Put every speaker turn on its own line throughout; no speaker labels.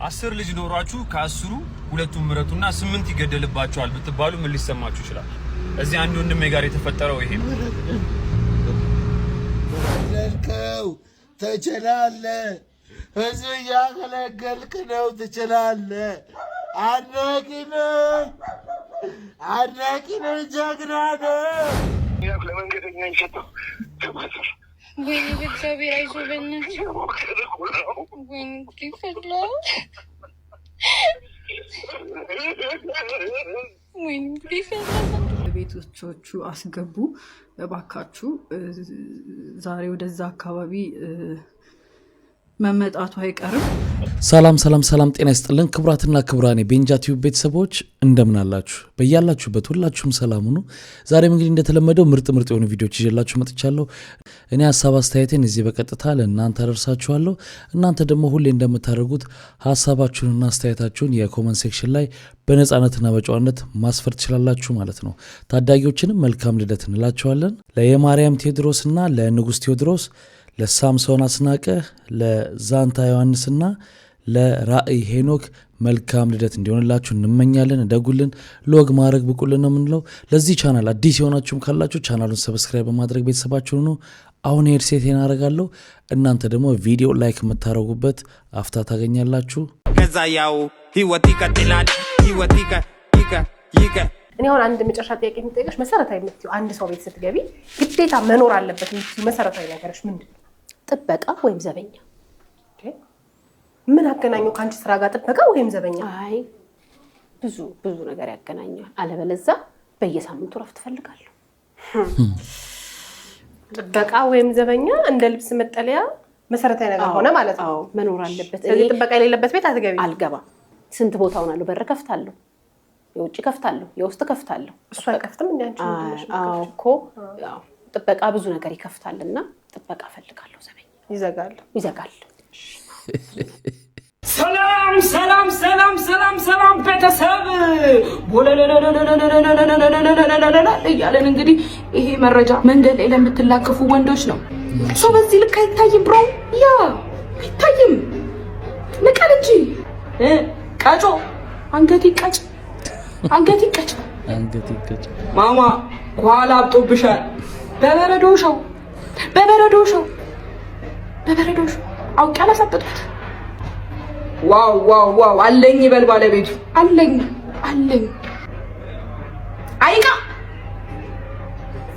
10 ልጅ ኖራችሁ ከ10 ሁለቱም ምረጡና 8 ይገደልባችኋል ብትባሉ ምን ሊሰማችሁ ይችላል? እዚህ አንድ ወንድሜ ጋር የተፈጠረው ይሄ ነው።
ለልከው ተቸላለ ህዝብ ያገለገልክ ነው ትችላለህ። አድናቂነ ጀግና ነው።
ለመንገደኛ ይሰጠው ተማሰር
ወይኔ በእግዚአብሔር አይዞህ በእናትህ ወይኔ ይፈላ ወይኔ ይፈላ
ቤቶቹ አስገቡ እባካችሁ። ዛሬ ወደዛ አካባቢ መመጣቱ አይቀርም።
ሰላም ጤና ይስጥልን ክብራትና ክብራኔ ቤንጃ ቲዩብ ቤተሰቦች እንደምን አላችሁ? በእያላችሁበት ሁላችሁም ሰላም ሁኑ። ዛሬም እንግዲህ እንደተለመደው ምርጥ የሆኑ ቪዲዮዎች ይዤላችሁ መጥቻለሁ። እኔ ሐሳብ አስተያየቴን እዚህ በቀጥታ ለእናንተ አደርሳችኋለሁ። እናንተ ደግሞ ሁሌ እንደምታደርጉት ሐሳባችሁንና አስተያየታችሁን የኮሜንት ሴክሽን ላይ በነጻነትና በጨዋነት ማስፈር ትችላላችሁ ማለት ነው። ታዳጊዎችንም መልካም ልደት እንላችኋለን። ለየማርያም ቴዎድሮስና ለንጉስ ቴዎድሮስ፣ ለሳምሶን አስናቀ፣ ለዛንታ ዮሐንስና ለራእይ ሄኖክ መልካም ልደት እንዲሆንላችሁ እንመኛለን። ደጉልን ሎግ ማድረግ ብቁልን ነው የምንለው። ለዚህ ቻናል አዲስ የሆናችሁም ካላችሁ ቻናሉን ሰብስክራይብ በማድረግ ቤተሰባችሁ ነው። አሁን ሄድሴቴን አደርጋለሁ። እናንተ ደግሞ ቪዲዮ ላይክ የምታደርጉበት አፍታ ታገኛላችሁ።
ከዛ ያው ህይወት ይቀጥላል።
እኔ አሁን አንድ መጨረሻ ጥያቄ የምጠይቅሽ መሰረታዊ የምትይው አንድ ሰው ቤት ስትገቢ ግዴታ መኖር አለበት የምትይው መሰረታዊ ነገርሽ ምንድን ነው?
ጥበቃ ወይም ዘበኛ።
ምን አገናኘው ከአንቺ ስራ ጋር ጥበቃ ወይም ዘበኛ?
አይ ብዙ ነገር ያገናኛል። አለበለዚያ በየሳምንቱ ረፍት ፈልጋለሁ።
ጥበቃ ወይም ዘበኛ እንደ ልብስ መጠለያ መሰረታዊ ነገር ሆነ ማለት ነው።
አዎ መኖር አለበት።
ስለዚህ ጥበቃ የሌለበት ቤት አትገቢ?
አልገባም። ስንት ቦታ ሆናለሁ። በር ከፍታለሁ፣ የውጭ ከፍታለሁ፣ የውስጥ ከፍታለሁ።
እሱ አይከፍትም እንዴ አንቺ?
አዎ እኮ ያው ጥበቃ ብዙ ነገር ይከፍታልና ጥበቃ ፈልጋለሁ። ዘበኛ ይዘጋል።
ሰላም ቤተሰብ እያለን እንግዲህ ይሄ መረጃ መንገድ ላይ ለምትላከፉ ወንዶች ነው። ሰው በዚህ ልክ አይታይም ብሮ አይታይም። ንቀል እንጂ ቀጮ አንገት ይቀጭ ማማ ኋላ አብጦብሻል። በበረዶ ሸው አውቄ አላሳበጥኩት። ዋው አለኝ ይበል ባለቤቱ። አለኝ አይቃ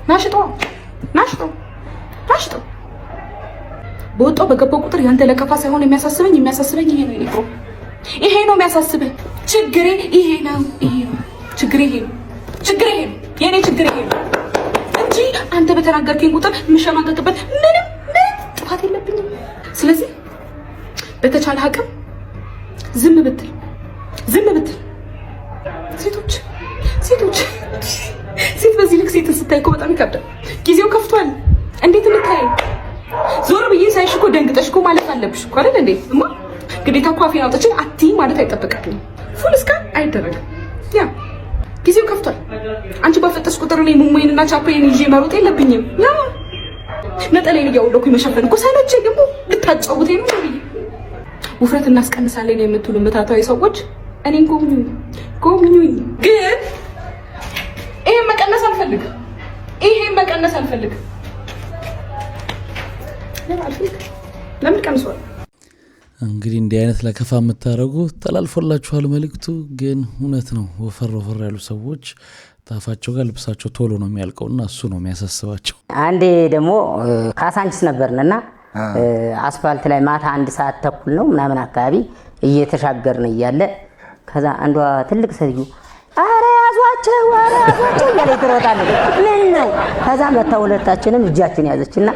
ናሽጦ በወጣው በገባው ቁጥር ያንተ ለከፋ ሳይሆን የሚያሳስበኝ ይሄ ነው የሚያሳስበኝ። ችግሬ ይሄ ነው የኔ ችግር ይሄ ነው እንጂ አንተ በተናገርከኝ ቁጥር የምሸማቀቅበት ምንም ጥፋት የለብኝም። ስለዚህ በተቻለ አቅም ዝም ብትል ሴት በዚህ ልክ ሴት ስታይ እኮ በጣም ይከብዳል። ጊዜው ከፍቷል። እንዴት እንታይ? ዞር ብዬ ሳይሽ እኮ ደንግጠሽ እኮ ማለት አለብሽ እኮ አይደል እንዴ? እማ ግዴታ እኮ አፌን አውጥቼ አትይ ማለት አይጠበቅብኝም። ፉል እስካ አይደረግም። ያ ጊዜው ከፍቷል። አንቺ ባፈጠሽ ቁጥር እኔ ሙሙዬንና ቻፓዬን ይዤ መሮጥ የለብኝም። ያ ነጠላዬን እያወለኩ መሸፈን እኮ ሳይለችኝ ደግሞ ልታጫውተኝ ነው ብዬ ውፍረት እናስቀንሳለን የምትሉ ምታታዊ ሰዎች እኔን ጎብኙኝ። ግን ይሄን መቀነስ አልፈልግም። ለምን ቀንሷል?
እንግዲህ እንዲህ አይነት ለከፋ የምታደርጉ ተላልፎላችኋል መልእክቱ። ግን እውነት ነው። ወፈር ያሉ ሰዎች ታፋቸው ጋር ልብሳቸው ቶሎ ነው የሚያልቀውና እሱ ነው የሚያሳስባቸው።
አንዴ ደግሞ ካሳንቺስ ነበርንና አስፋልት ላይ ማታ 1 ሰዓት ተኩል ነው ምናምን አካባቢ እየተሻገርን እያለ ከዛ አንዷ ትልቅ ሴትዮ አረ ያዟቸው እያለ ትሮጣለች። ምን ነው? ከዛ መታ ሁለታችንም እጃችን ያዘችና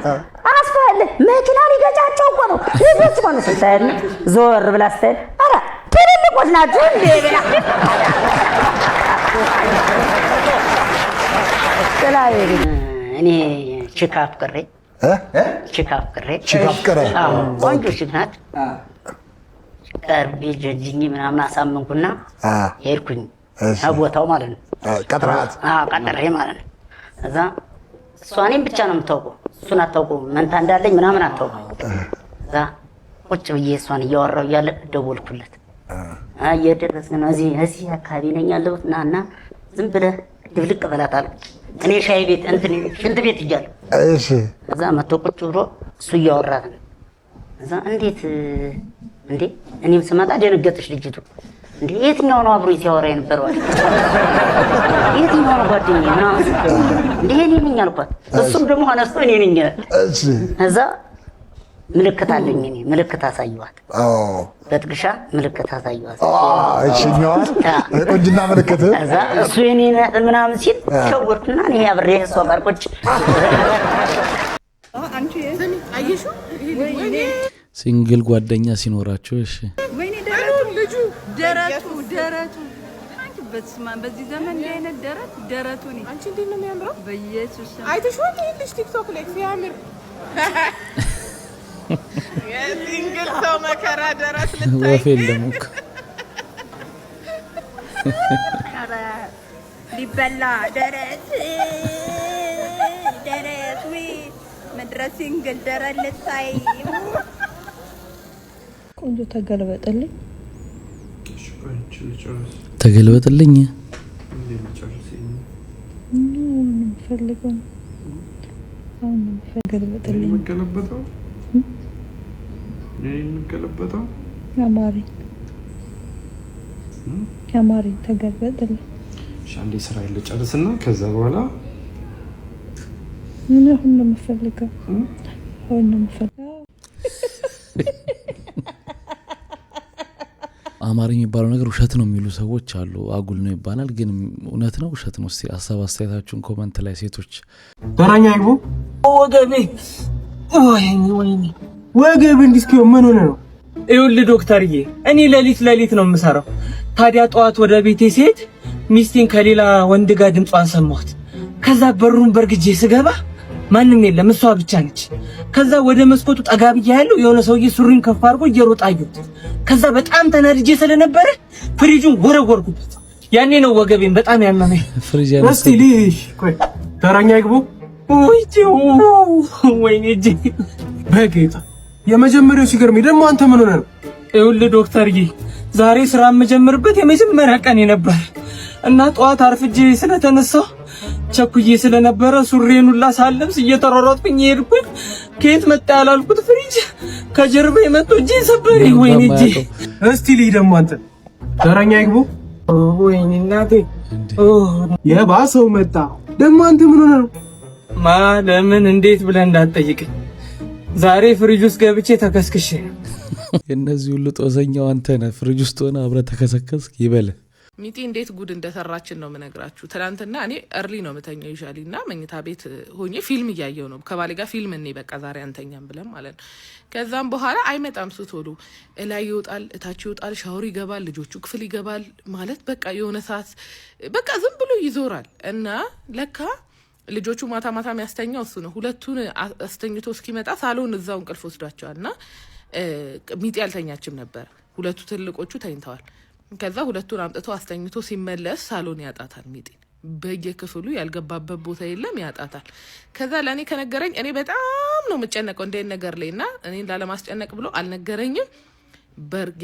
አስፋልት መኪና ሊገጫቸው እኮ ነው ልጆች ሆነ ስታየን ዞር ብላ ስታየን አረ ትልልቆች ናቸው እንዴ ብላ እኔ ቺካፍ ቅሬ ቆንጆ ናት። ቀርቤ ጀጅኝ ምናምን አሳመንኩና ሄድኩኝ ቦታው ማለት ነው። ቀጥሬ ማለት ነው። እዛ እሷ እኔን ብቻ ነው የምታውቀው፣ እሱን አታውቀውም። መንታ እንዳለኝ ምናምን አታውቀው። እዛ ቁጭ ብዬ እሷን እያወራሁ እያለ ደወልኩለት። እየደረስን ነው። እዚህ አካባቢ ነኝ ያለሁት እና ዝም ብለህ ድብልቅ በላታል። እኔ ሻይ ቤት እንትን ሽንት ቤት እያለሁ
እሺ፣
እዛ መጥቶ ቁጭ ብሎ እሱ እያወራት ነው። እዛ እንዴት እንዴ እኔም ስመጣ ደነገጠች ልጅቱ። እንዴ የትኛው ነው አብሮ ሲያወራ የነበረው? የትኛው ነው ጓደኛዬ ምናምን እንዴ እኔ ነኝ አልኳት። እሱም ደግሞ አነስቶ እኔ ነኝ።
እሺ፣
እዛ ምልክት አለኝ እኔ ምልክት አሳየኋት። በጥቅሻ ምልክት አሳየኋት።
እሺኛው ቆንጅና ምልክት።
እዛ እሱ የኔ ምናምን ሲል ሸወርኩና እኔ አብሬ እሷ ጋር ቁጭ
ሲንግል ጓደኛ ሲኖራቸው እሺ
ወይኔ ደረቱ በስመ አብ በዚህ ዘመን ላይ አይነት ደረቱ ነው። አንቺ እንዴት ነው የሚያምረው? በኢየሱስ አይተሽው ልጅ ቲክቶክ ላይ ሲያምር የሲንግል ሰው መከራ ደረት ልታይ
ወፍ የለም እኮ
ሊበላ ደረት ወይ መድረስ ሲንግል ደረት ልታይ ቆንጆ ተገልበጠልኝ ፈልገው ፈልገው
መገለበጠው የሚገለበጠው
ያማሪ ተገልበጠልኝ።
እሺ አንዴ ስራ ይለ ጨርስና ከዛ በኋላ
ምን አሁን ነው የምፈልገው? አሁን ነው የምፈልገው።
አማርኛ የሚባለው ነገር ውሸት ነው የሚሉ ሰዎች አሉ። አጉል ነው ይባላል፣ ግን እውነት ነው ውሸት ነው? እስቲ ሀሳብ አስተያየታችሁን ኮሜንት ላይ ሴቶች።
ተራኛ ይቡ ወገቤ ወገቤ እንዲስኪው ምን ሆነ ነው? ይኸውልህ ዶክተርዬ እኔ ሌሊት ነው የምሰራው። ታዲያ ጠዋት ወደ ቤቴ ስሄድ ሚስቴን ከሌላ ወንድ ጋር ድምጿን ሰማሁት። ከዛ በሩን በርግጄ ስገባ ማንም የለም፣ እሷ ብቻ ነች። ከዛ ወደ መስኮቱ ጠጋ ብዬ ያለው የሆነ ሰውዬ ሱሪን ከፍ አድርጎ እየሮጣ አየሁት። ከዛ በጣም ተናድጄ ስለነበረ ፍሪጁን ወረወርኩበት። ያኔ ነው ወገቤን በጣም ያመመኝ። እስቲ ልሽ ቆይ ተራኛ ይግቡ። ወይኔ እጄ በጌታ የመጀመሪያው ሲገርም ደግሞ አንተ ምን ሆነ ነው? ይኸውልህ ዶክተርዬ ዛሬ ስራ የምጀምርበት የመጀመሪያ ቀን ነበር እና ጠዋት አርፍጄ ስለተነሳሁ ቸኩዬ ስለነበረ ሱሪዬን ሁላ ሳለብስ እየተሯሯጥኩኝ ሄድኩኝ። ከየት መጣ ያላልኩት ፍሪጅ ከጀርባ የመጣ እጄ ሰበረኝ። ወይኔ እጄ። እስቲ ልይ ደግሞ አንተ ተራኛ ይግቡ። ወይኔ እናቴ የባሰው መጣ ደግሞ አንተ ምን ሆነ ነው? ለምን እንዴት ብለህ እንዳትጠይቀኝ ዛሬ ፍሪጅ ውስጥ ገብቼ ተከስክሼ።
እነዚህ ሁሉ ጦሰኛው አንተ ነህ። ፍሪጅ ውስጥ ሆነ አብረህ ተከሰከስክ ይበል።
ሚጢ እንዴት ጉድ እንደሰራችን ነው የምነግራችሁ። ትናንትና እኔ እርሊ ነው የምተኛው ይሻሊ እና መኝታ ቤት ሆኜ ፊልም እያየው ነው ከባሌ ጋር ፊልም እኔ በቃ ዛሬ አንተኛም ብለን ማለት ነው። ከዛም በኋላ አይመጣም ሱቶሎ እላይ ይወጣል እታች ይወጣል ሻወር ይገባል ልጆቹ ክፍል ይገባል ማለት በቃ የሆነ ሰዓት በቃ ዝም ብሎ ይዞራል። እና ለካ ልጆቹ ማታ ማታ የሚያስተኛው እሱ ነው። ሁለቱን አስተኝቶ እስኪመጣ ሳሎን እዛው እንቅልፍ ወስዷቸዋል። እና ሚጢ አልተኛችም ነበር። ሁለቱ ትልቆቹ ተኝተዋል። ከዛ ሁለቱን አምጥቶ አስተኝቶ ሲመለስ ሳሎን ያጣታል። ሚጢ በየክፍሉ ያልገባበት ቦታ የለም ያጣታል። ከዛ ለእኔ ከነገረኝ እኔ በጣም ነው የምጨነቀው እንደ ነገር ላይ እና እኔን ላለማስጨነቅ ብሎ አልነገረኝም።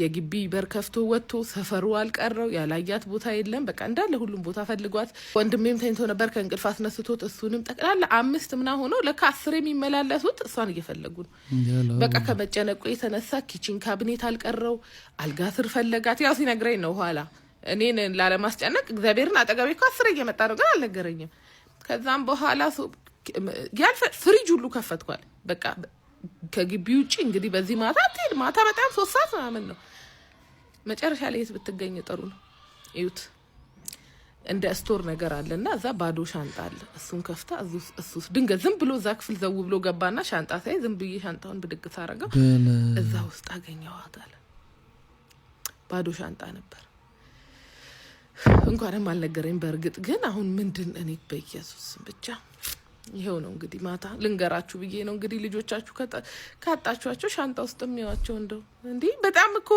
የግቢ በር ከፍቶ ወጥቶ ሰፈሩ አልቀረው ያላያት ቦታ የለም። በቃ እንዳለ ሁሉም ቦታ ፈልጓት። ወንድሜም ተኝቶ ነበር ከእንቅልፍ አስነስቶት እሱንም ጠቅላላ 5 ምናምን ሆኖ ለካ 10 የሚመላለሱት እሷን እየፈለጉ ነው። በቃ ከመጨነቁ የተነሳ ኪችን ካቢኔት አልቀረው አልጋ ስር ፈለጋት። ያው ሲነግረኝ ነው ኋላ እኔን ላለማስጨነቅ እግዚአብሔርን አጠገቤ እኮ 10 እየመጣ ነው ግን አልነገረኝም። ከዛም በኋላ ፍሪጅ ሁሉ ከፈትኳል። በቃ ከግቢ ውጪ እንግዲህ በዚህ ማታ አትሄድ ማታ በጣም 3 ሰዓት ምናምን ነው። መጨረሻ ላይ የት ብትገኝ ጥሩ ነው? እዩት እንደ ስቶር ነገር አለና እዛ ባዶ ሻንጣ አለ። እሱን ከፍታ እሱስ ድንገት ዝም ብሎ እዛ ክፍል ዘው ብሎ ገባና ሻንጣ ሳይ ዝም ብዬ ሻንጣውን ብድግ ሳረገው እዛ ውስጥ አገኘኋት አለ። ባዶ ሻንጣ ነበር። እንኳንም አልነገረኝ። በእርግጥ ግን አሁን ምንድን እኔ በኢየሱስ ብቻ ይሄው ነው እንግዲህ ማታ ልንገራችሁ ብዬ ነው እንግዲህ ልጆቻችሁ ካጣችኋቸው ሻንጣ ውስጥ የሚያዋቸው እንደው እንዴ በጣም እኮ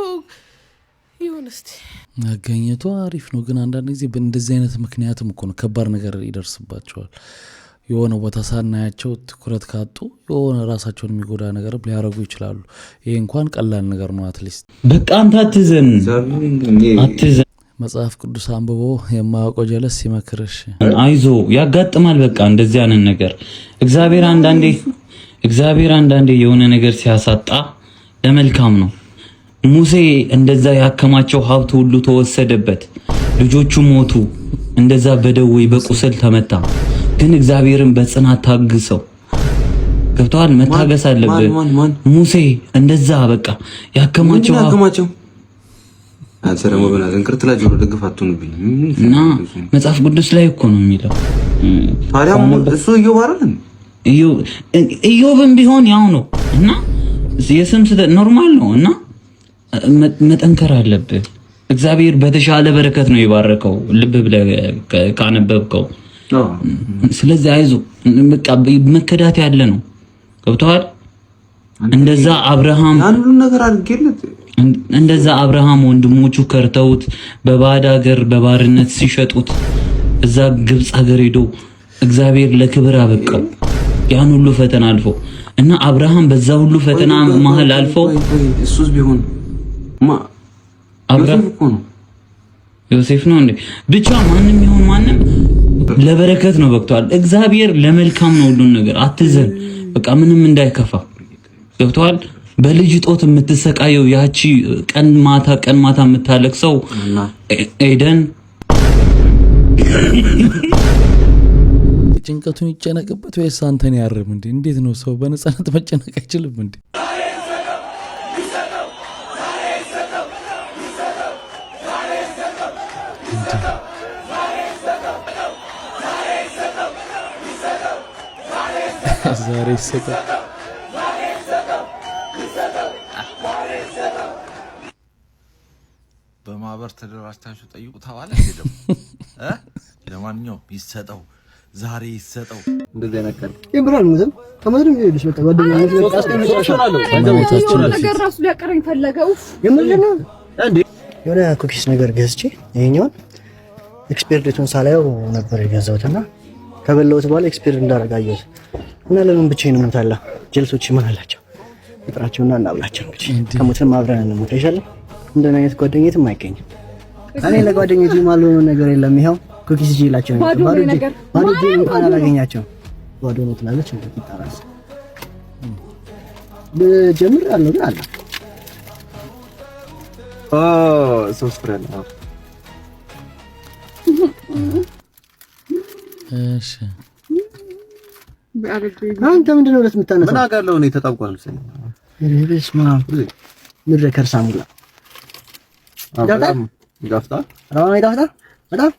ይሁን እስቲ
መገኘቱ አሪፍ ነው። ግን አንዳንድ ጊዜ በእንደዚህ አይነት ምክንያትም እኮ ነው ከባድ ነገር ይደርስባቸዋል። የሆነ ቦታ ሳናያቸው ትኩረት ካጡ የሆነ ራሳቸውን የሚጎዳ ነገር ሊያረጉ ይችላሉ። ይሄ እንኳን ቀላል ነገር ነው። አትሊስት
በቃ አንተ አትዘን
መጽሐፍ ቅዱስ አንብቦ የማያውቀው ጀለስ ሲመክርሽ
አይዞ ያጋጥማል። በቃ እንደዚህ አይነት ነገር እግዚአብሔር አንዳንዴ የሆነ ነገር ሲያሳጣ ለመልካም ነው። ሙሴ እንደዛ ያከማቸው ሀብት ሁሉ ተወሰደበት፣ ልጆቹ ሞቱ፣ እንደዛ በደዌ በቁስል ተመታ። ግን እግዚአብሔርን በጽናት ታግሰው ገብቷል። መታገስ አለበት። ሙሴ እንደዛ በቃ ያከማቸው
አንሰረሞ በናዘን ከርትላ ጆሮ ደግፋቱንብኝ
እና መጽሐፍ ቅዱስ ላይ እኮ ነው የሚለው።
ታዲያ እሱ
ኢዮብም ቢሆን ያው ነው እና የስም ስህተት ኖርማል ነው እና መጠንከር አለብህ። እግዚአብሔር በተሻለ በረከት ነው የባረከው ልብ ብለህ ካነበብከው። ስለዚህ አይዞ በቃ መከዳት ያለ ነው። ገብቶሃል? እንደዛ አብርሃም
አንዱ ነገር አድርጌለት
እንደዛ አብርሃም ወንድሞቹ ከርተውት በባዕድ ሀገር በባርነት ሲሸጡት እዛ ግብጽ ሀገር ሄዶ እግዚአብሔር ለክብር አበቃው ያን ሁሉ ፈተና አልፎ እና አብርሃም በዛ ሁሉ ፈተና መሃል አልፎ
እሱስ ቢሆን
አብርሃም እኮ ነው ዮሴፍ ነው እንዴ? ብቻ ማንም ይሁን ማንም ለበረከት ነው በቅቷል። እግዚአብሔር ለመልካም ነው ሁሉን ነገር። አትዘን በቃ ምንም እንዳይከፋ ገብቷል። በልጅ ጦት የምትሰቃየው ያቺ ቀን ማታ የምታለቅሰው ኤደን
ጭንቀቱን ይጨነቅበት ወይስ አንተን ያርም እንዴ? እንዴት ነው ሰው በነፃነት መጨነቅ አይችልም እንዴ? ዛሬ ይሰጣል።
በማህበር ተደራጅታችሁ ጠይቁ ተባለ አይደለም? ለማንኛውም ይሰጠው ዛሬ ይሰጠው። እንደዚህ ነበር
ይብራል ሙዝም ከመድረም ይልሽ በቃ ጓደኛዬ
ነገር ራሱ ሊያቀረኝ ፈለገው።
የምንለው እንዴ የሆነ ኩኪስ ነገር ገዝቼ ይሄኛውን ኤክስፓየር ዴቱን ሳላየው ነበር የገዛሁትና ከበላሁት በኋላ ኤክስፓየር እንዳረጋየሁት እና ለምን ብቻዬን እሞታላ? ጀልሶች ምን አላቸው? ፍጥራቸውና እናብላቸው። እንግዲህ ከሞትም አብረን እንሞት ይሻላል። እንደኔ አይነት ጓደኛዬትም አይገኝም። እኔ ለጓደኛዬ ማልሆነ ነገር የለም። ይሄው ኩኪስ ይላቸው ነው ባዶ እንኳን አላገኛቸው ባዶ ነው ትላለች። እንዴ ይጣራስ በጀምር አለ ግን አለ
ሶስት ፍሬ ነው።
እሺ
አንተ ምንድነው ለምታነሳው?
ምን አጋለው ነው ተጣብቋል መሰለኝ።
ሬስ ማም ምድረ ከርሳሙላ
ጋፍታ
አራና ይጋፍታ በጣም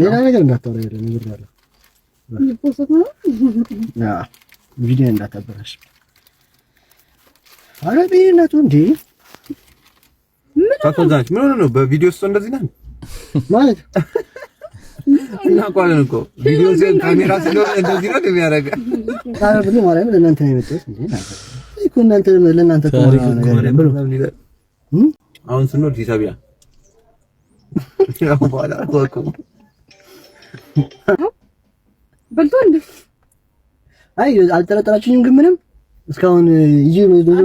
ሌላ ነገር እንዳታወራ ይላል ነገር ያለው ይፖስት ነው ያ ቪዲዮ እንዳታበላሽ። አረቢነቱ እንዴ
ታቆዛች ምን ሆነ ነው በቪዲዮ ውስጥ እንደዚህ ነው ማለት እና ቋልን እኮ ቪዲዮ ዘን ካሜራ ስለሆነ እንደዚህ ነው የሚያደርገ ታዲያ ብሎ ማለት ነው ለእናንተ ነው የመጣው እንዴ ናቸው እኮ እናንተ ለእናንተ ነው ብሎ አሁን ስንወድ ሂሳቢያ ያው በኋላ ወቁ
በልቶ እንዴ
አይ አልጠረጠራችሁኝም ግን ምንም እስካሁን ይዞ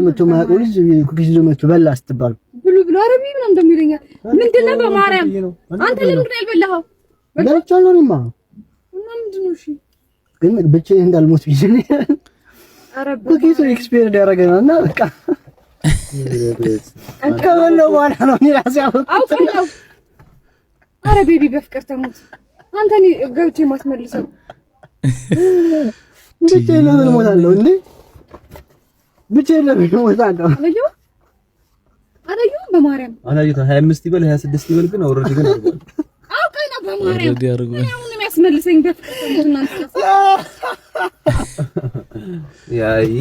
መጥቶ ማያውቀው ልጅ ኩኪስ ይዞ መጥቶ በላ ስትባሉ
ብሉ ብሉ አረቢ ምን እንደሚለኛ ምንድነው በማርያም አንተ ለምን ያልበላኸው
በልቻለሁ እኔማ
እና ምንድነው እሺ
ግን ብቻዬን እንዳልሞት ቢዝኝ
አረብ
ኩኪስ ኤክስፒሪየንስ ያደረገና በቃ ከበላሁ በኋላ ነው እኔ ራሴ
አውቃለሁ። ኧረ ቤቢ በፍቅር ተሞት አንተ እኔ ገብቼ ማስመልሰው
ብቻዬን ለምን እሞታለሁ እንዴ? ብቻዬን ለምን እሞታለሁ?
አላየሁም በማርያም
አላየሁም። 25 ይበል 26 ይበል ግን ኦልሬዲ ግን አድርጓል።
አውቀኝ ነው በማርያም አሁን የሚያስመልሰኝ በፍቅር እናንተ
ያይ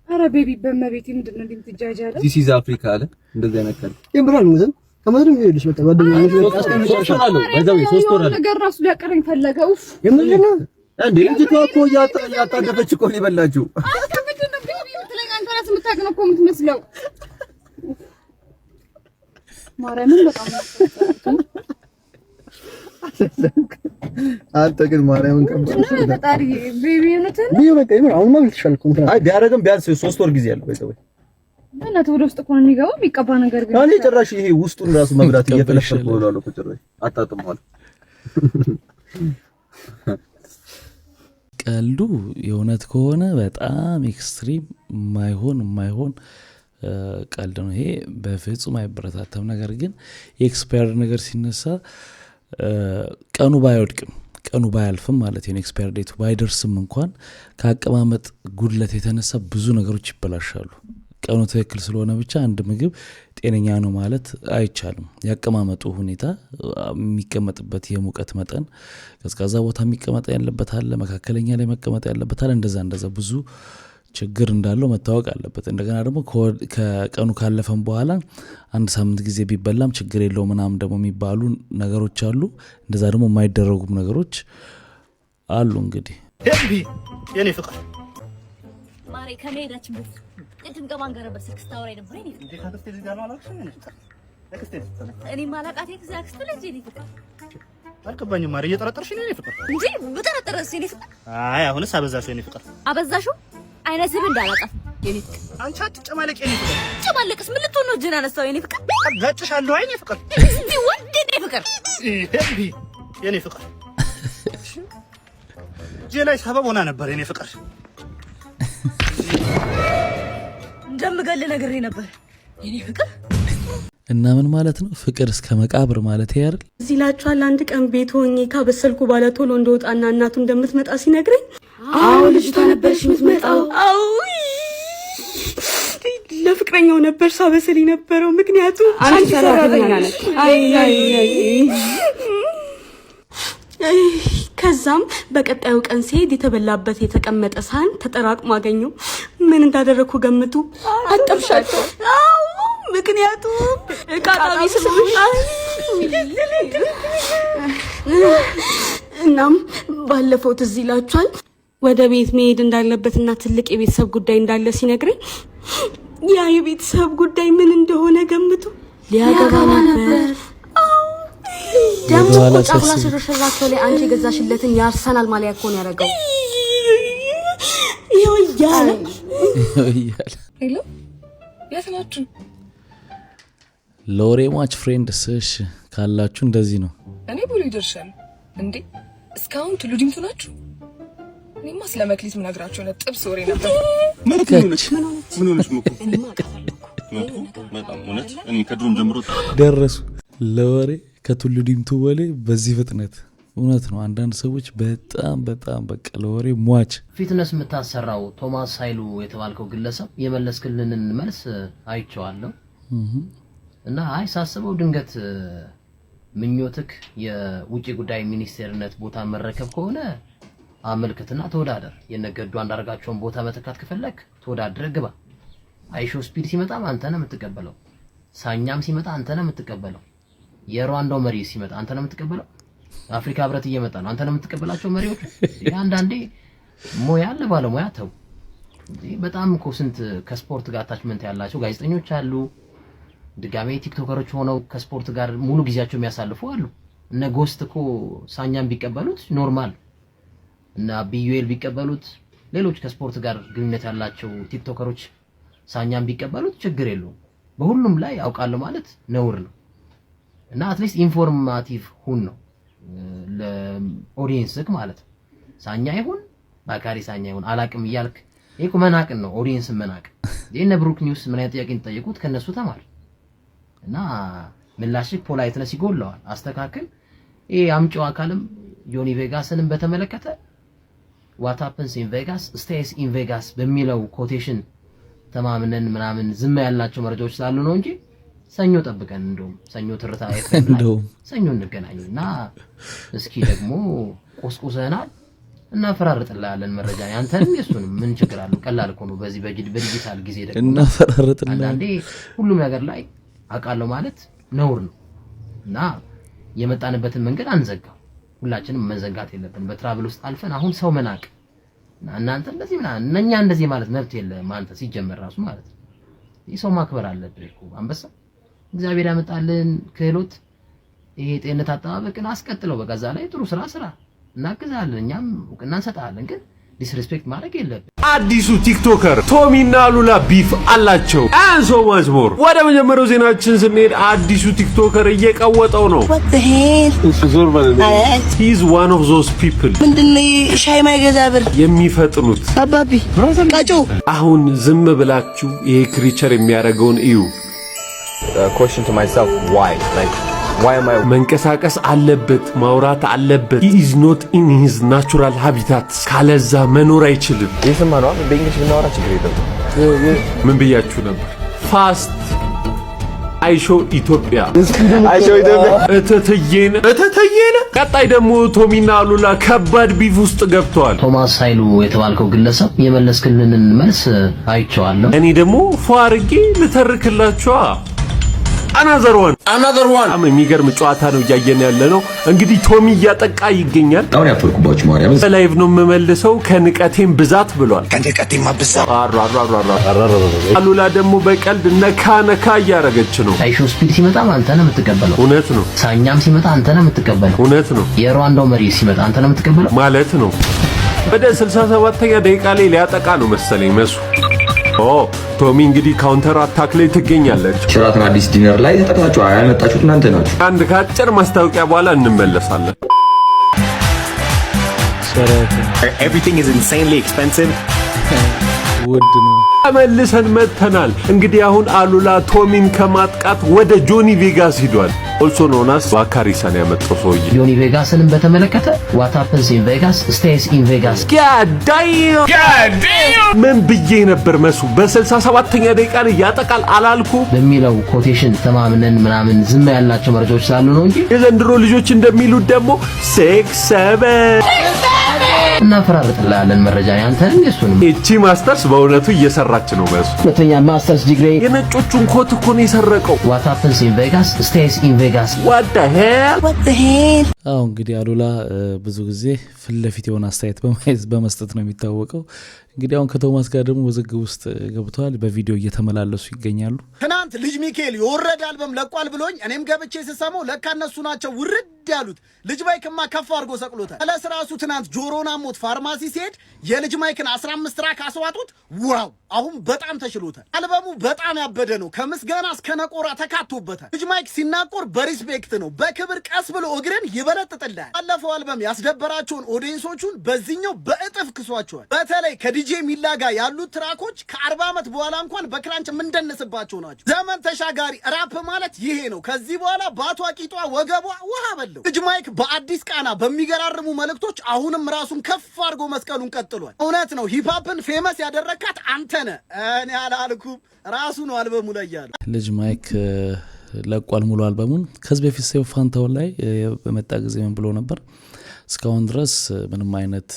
ኧረ ቤቢ በመቤቴ ምንድነው እንደምትጃጃለ
ዲስ ኢዝ አፍሪካ አለ እንደዚህ አይነካል
ይብራል ሙዝም ከመድረም ይልሽ በቃ ጓደኛዬ
በዛው 3 ወር
ነገር ራሱ ሊያቀረኝ ፈለገው።
የምንድነው
እንዴ ልጅቷ እኮ ያጣደፈች እኮ ነው የበላችሁ።
አንተ ምንድነው ቤቢ የምትለኝ? አንተ ራስህ የምታውቅ ነው እኮ የምትመስለው። ማርያምን በጣም ነው
አንተ ግን ማርያምን
ቀምጣ ፈጣሪ ቤቢ ነተን
ቢዩ በቃ ይመር አሁን ማለት ተሻልኩ አይ ቢያረግም ቢያንስ 3 ወር ጊዜ ያለው ወይ
እና ወደ ውስጥ ቆን የሚገባው የሚቀባ ነገር ግን
አኔ ጭራሽ ይሄ ውስጡን ራሱ መብራት እየፈለፈልኩ ነው አለው ጭራሽ አጣጥመዋል።
ቀልዱ የእውነት ከሆነ በጣም ኤክስትሪም ማይሆን ቀልድ ነው ይሄ በፍጹም አይበረታታም። ነገር ግን የኤክስፓየር ነገር ሲነሳ ቀኑ ባይወድቅም ቀኑ ባያልፍም ማለት ነው ኤክስፓየር ዴቱ ባይደርስም እንኳን ከአቀማመጥ ጉድለት የተነሳ ብዙ ነገሮች ይበላሻሉ። ቀኑ ትክክል ስለሆነ ብቻ አንድ ምግብ ጤነኛ ነው ማለት አይቻልም። ያቀማመጡ ሁኔታ የሚቀመጥበት የሙቀት መጠን ቀዝቃዛ ቦታ የሚቀመጥ ያለበት አለ፣ መካከለኛ ላይ መቀመጥ ያለበት አለ። እንደዛ ብዙ ችግር እንዳለው መታወቅ አለበት። እንደገና ደግሞ ከቀኑ ካለፈም በኋላ አንድ ሳምንት ጊዜ ቢበላም ችግር የለው ምናምን ደግሞ የሚባሉ ነገሮች አሉ። እንደዛ ደግሞ የማይደረጉም ነገሮች አሉ። እንግዲህ
ሄቢ የኔ ፍቅር
ማሬ ከመሄዳችን በፊት ቅድም ከማን ጋር ነበር ስልክ ስታወራ ነበር? እኔ ማላቃቴ ከዛክስት ልጅ እኔ ፍቅር
አልገባኝም። ማሬ እየጠረጠርሽ ነው? እኔ ፍቅር
እንዴ ብጠረጠረስ? እኔ ፍቅር
አይ አሁንስ አበዛሽው። እኔ ፍቅር
አበዛሽው? አይነ ስብ እንዳላጠፍ የኔ ፍቅር
አንቺ አትጨማለቅ። የኔ ፍቅር
ጨማለቅስ ምን ልትሆን ነው? እጅን አነሳው የኔ ፍቅር
ጋጭሻለሁ። አይ የኔ ፍቅር
እስቲ ወንድ የኔ ፍቅር
ሄቢ የኔ ፍቅር ጄላይ ሰበብ ሆና ነበር የኔ ፍቅር
እንደምገል ነግሬ ነበር የኔ ፍቅር።
እና ምን ማለት ነው ፍቅር እስከ መቃብር ማለት ያርል
እዚህ ላችኋል። አንድ ቀን ቤት ሆኜ ካበሰልኩ ባለ ቶሎ እንደወጣና እናቱ እንደምትመጣ ሲነግረኝ አዎ ልጅቷ ነበርሽ የምትመጣው። አዎ ለፍቅረኛው ነበር ሳበሰል የነበረው ምክንያቱም አንቺ ሰራተኛ ነሽ። አይ ከዛም በቀጣዩ ቀን ሲሄድ የተበላበት የተቀመጠ ሳህን ተጠራቅሞ አገኘው። ምን እንዳደረኩ ገምቱ? አጠብሻቸው። አዎ ምክንያቱም ቃጣቢ ስለሆነ። እናም ባለፈው ትዝ ይላችኋል ወደ ቤት መሄድ እንዳለበትና ትልቅ የቤተሰብ ጉዳይ እንዳለ ሲነግረኝ ያ የቤተሰብ ጉዳይ ምን እንደሆነ ገምቱ? ሊያገባ ነበር።
ደግሞ ጫፍላ ሽርሽራቸው ላይ አንቺ የገዛሽለትን የአርሰናል ማሊያ እኮ ነው ያደረገው።
ይወያል
ሄሎ የት ናችሁ?
ሎሬ ማች ፍሬንድስ ካላችሁ እንደዚህ ነው።
እኔ ቦሌ ደርሻለሁ። እንዴ እስካሁን ቱሉ ዲምቱ ናችሁ? እኔማ ስለመክሊት ምነግራችሁ ነው። ጥብስ ወሬ ነበር።
ምን ሆነሽ ነው? በጣም እኔ ከድሮም ጀምሮ
ደረሱ ለወሬ ከቱሉ ዲምቱ ወሌ በዚህ ፍጥነት። እውነት ነው። አንዳንድ ሰዎች በጣም በቃ ለወሬ ሟች።
ፊትነስ የምታሰራው ቶማስ ኃይሉ የተባልከው ግለሰብ የመለስክልንን መልስ አይቼዋለሁ እና አይ ሳስበው ድንገት ምኞትክ የውጪ ጉዳይ ሚኒስቴርነት ቦታ መረከብ ከሆነ አመልክትና ተወዳደር። የነገዱ አንዳርጋቸውን ቦታ መተካት ከፈለክ ተወዳድረ ግባ። አይሾ ስፒድ ሲመጣም አንተ ነህ የምትቀበለው። ሳኛም ሲመጣ አንተ ነህ የምትቀበለው። የሩዋንዳው መሪ ሲመጣ አንተ ነህ የምትቀበለው። አፍሪካ ህብረት እየመጣ ነው አንተ ነህ የምትቀበላቸው መሪዎች። አንዳንዴ ሞያ ለባለሙያ ተው። በጣም እኮ ስንት ከስፖርት ጋር አታችመንት ያላቸው ጋዜጠኞች አሉ። ድጋሜ ቲክቶከሮች ሆነው ከስፖርት ጋር ሙሉ ጊዜያቸው የሚያሳልፉ አሉ። እነ ጎስት እኮ ሳኛም ቢቀበሉት ኖርማል እና ቢዩኤል ቢቀበሉት ሌሎች ከስፖርት ጋር ግንኙነት ያላቸው ቲክቶከሮች ሳኛም ቢቀበሉት ችግር የለውም። በሁሉም ላይ ያውቃሉ ማለት ነውር ነው እና አትሊስት ኢንፎርማቲቭ ሁን ነው ለኦዲየንስክ ማለት ነው። ሳኛ ይሁን ባካሪ ሳኛ ይሁን አላቅም ይያልክ ይሄ መናቅን ነው። ኦዲየንስን መናቅ የነ ብሩክ ኒውስ ምን አይነት ጥያቄ እንጠየቁት ከነሱ ተማር እና ምላሽክ ፖላይትነስ ይጎለዋል። አስተካክል። ይሄ አምጪው አካልም ጆኒ ቬጋስንም በተመለከተ what happens in Vegas stays in Vegas በሚለው ኮቴሽን ተማምነን ምናምን ዝም ያላቸው መረጃዎች ስላሉ ነው እንጂ ሰኞ ጠብቀን እንደውም ሰኞ ትርታ አይፈለም ሰኞ እንገናኝና እስኪ ደግሞ ቆስቆሰናል እና ፈራርጥላለን መረጃ ያንተንም የሱንም ምን ችግር አለው? ቀላል እኮ ነው። በዚህ በዲጂታል ጊዜ ደግሞ
እና ፈራርጥላለን
አንዴ ሁሉም ነገር ላይ አቃለው ማለት ነውር ነው እና የመጣንበትን መንገድ አንዘጋው። ሁላችንም መዘጋት የለብን። በትራቭል ውስጥ አልፈን አሁን ሰው መናቅ እናንተ እንደዚህ ምናምን እነኛ እንደዚህ ማለት መብት የለም። አንተ ሲጀመር ራሱ ማለት ነው ሰው ማክበር አለብህ እኮ አንበሳ። እግዚአብሔር ያመጣልን ክህሎት ይሄ ጤንነት አጠባበቅን አስቀጥለው በጋዛ ላይ ጥሩ ስራ እናግዛለን፣ እኛም እውቅና እንሰጣለን። ግን ዲስሪስፔክት ማድረግ የለብን።
አዲሱ ቲክቶከር ቶሚና አሉላ ቢፍ አላቸው። and so much more። ወደ መጀመሪያው ዜናችን ስንሄድ አዲሱ ቲክቶከር እየቀወጠው ነው።
what the hell
he is one of those people
ምንድነው ሻይ ማይገዛ ብር
የሚፈጥኑት
አባቢ ቃጮ።
አሁን ዝም ብላችሁ ይሄ ክሪቸር የሚያደርገውን እዩ።
question to myself, why am I
መንቀሳቀስ አለበት፣ ማውራት አለበት። he is not in his natural habitat። ካለዛ መኖር አይችልም።
ይስማ ነው በእንግሊዝ ብናወራ ችግር የለም።
ምን ብያችሁ ነበር? ፋስት አይሾ ኢትዮጵያ እተተየነ። ቀጣይ ደግሞ ቶሚና አሉላ ከባድ ቢፍ ውስጥ ገብተዋል።
ቶማስ ኃይሉ የተባልከው ግለሰብ የመለስክልንን መልስ አይቼዋለሁ።
እኔ ደግሞ ፏርጌ ልተርክላችኋ። another one በጣም የሚገርም ጨዋታ ነው እያየን ያለ ነው። እንግዲህ ቶሚ እያጠቃ ይገኛል።
አሁን ያፈርኩባችሁ ማርያም
ላይቭ ነው የምመልሰው ከንቀቴም ብዛት ብሏል።
ከንቀቴም ብዛት
አሉላ ደግሞ በቀልድ ነካ እያረገች ነው።
አይሾ ስፒድ ሲመጣ አንተ ነው የምትቀበለው።
እውነት ነው።
ሳኛም ሲመጣ አንተ ነው የምትቀበለው።
እውነት ነው።
የሩዋንዳው መሪ ሲመጣ አንተ ነው የምትቀበለው ማለት
ነው። ወደ 67ኛ ደቂቃ ላይ ሊያጠቃ ነው መሰለኝ መሱ። ቶሚ እንግዲህ ካውንተር አታክ ላይ ትገኛለች።
ሽራተን አዲስ ዲነር ላይ ተጠቅላችሁ ያመጣችሁት እናንተ ናችሁ።
አንድ ከአጭር ማስታወቂያ በኋላ እንመለሳለን።
everything is insanely expensive
ውድ ነው። ተመልሰን መጥተናል። እንግዲህ አሁን አሉላ ቶሚን ከማጥቃት ወደ ጆኒ ቬጋስ ሂዷል። also known as ዋካሪሳን ያመጣው ሰውዬ
ጆኒ ቬጋስን በተመለከተ what happens in Vegas stays in Vegas።
God damn ምን ብዬ ነበር መሱ በ67ኛ ደቂቃ ላይ ያጠቃል አላልኩ
በሚለው ኮቴሽን ተማምነን ምናምን ዝም ያላቸው መረጃዎች ስላሉ ነው እንጂ
የዘንድሮ ልጆች እንደሚሉት ደግሞ 6 7
እናፈራርጥላለን መረጃ ያንተ እንደሱንም
እቺ ማስተርስ በእውነቱ እየሰራች ነው። መሱ
ሁለተኛ ማስተርስ ዲግሪ
የነጮቹን ኮት እኮ ነው የሰረቀው።
what happens in Vegas stays in Vegas።
what the hell
አዎ እንግዲህ አሉላ ብዙ ጊዜ ፍለፊት የሆነ አስተያየት በመስጠት ነው የሚታወቀው። እንግዲህ አሁን ከቶማስ ጋር ደግሞ ውዝግብ ውስጥ ገብተዋል። በቪዲዮ እየተመላለሱ ይገኛሉ።
ትናንት ልጅ ሚካኤል የወረደ አልበም ለቋል ብሎኝ እኔም ገብቼ ስሰማው ለካ እነሱ ናቸው ውርድ ያሉት። ልጅ ማይክማ ከፍ አድርጎ ሰቅሎታል። ለስራሱ ትናንት ጆሮና ሞት ፋርማሲ ሲሄድ የልጅ ማይክን 15 ትራክ አስዋጡት። ዋው አሁን በጣም ተሽሎታል። አልበሙ በጣም ያበደ ነው። ከምስጋና እስከ ነቆራ ተካቶበታል። ልጅ ማይክ ሲናቆር በሪስፔክት ነው፣ በክብር ቀስ ብሎ እግርን ይበለጥጥልሃል። ባለፈው አልበም ያስደበራቸውን ኦዲየንሶቹን በዚህኛው በእጥፍ ክሷቸዋል። በተለይ ከዲጄ ሚላ ጋር ያሉት ትራኮች ከ40 ዓመት በኋላ እንኳን በክራንች የምንደንስባቸው ናቸው። ዘመን ተሻጋሪ ራፕ ማለት ይሄ ነው። ከዚህ በኋላ ባቷ ቂጧ ወገቧ ውሃ በለው። ልጅ ማይክ በአዲስ ቃና በሚገራርሙ መልእክቶች አሁንም ራሱን ከፍ አድርጎ መስቀሉን ቀጥሏል። እውነት ነው ሂፕሆፕን ፌመስ ያደረካት አንተ ነህ፣ እኔ አላልኩም። ራሱ ነው አልበሙ ላይ ያለው።
ልጅ ማይክ ለቋል ሙሉ አልበሙን። ከዚህ በፊት ሰው ፋንታውን ላይ በመጣ ጊዜ ምን ብሎ ነበር? እስካሁን ድረስ ምንም አይነት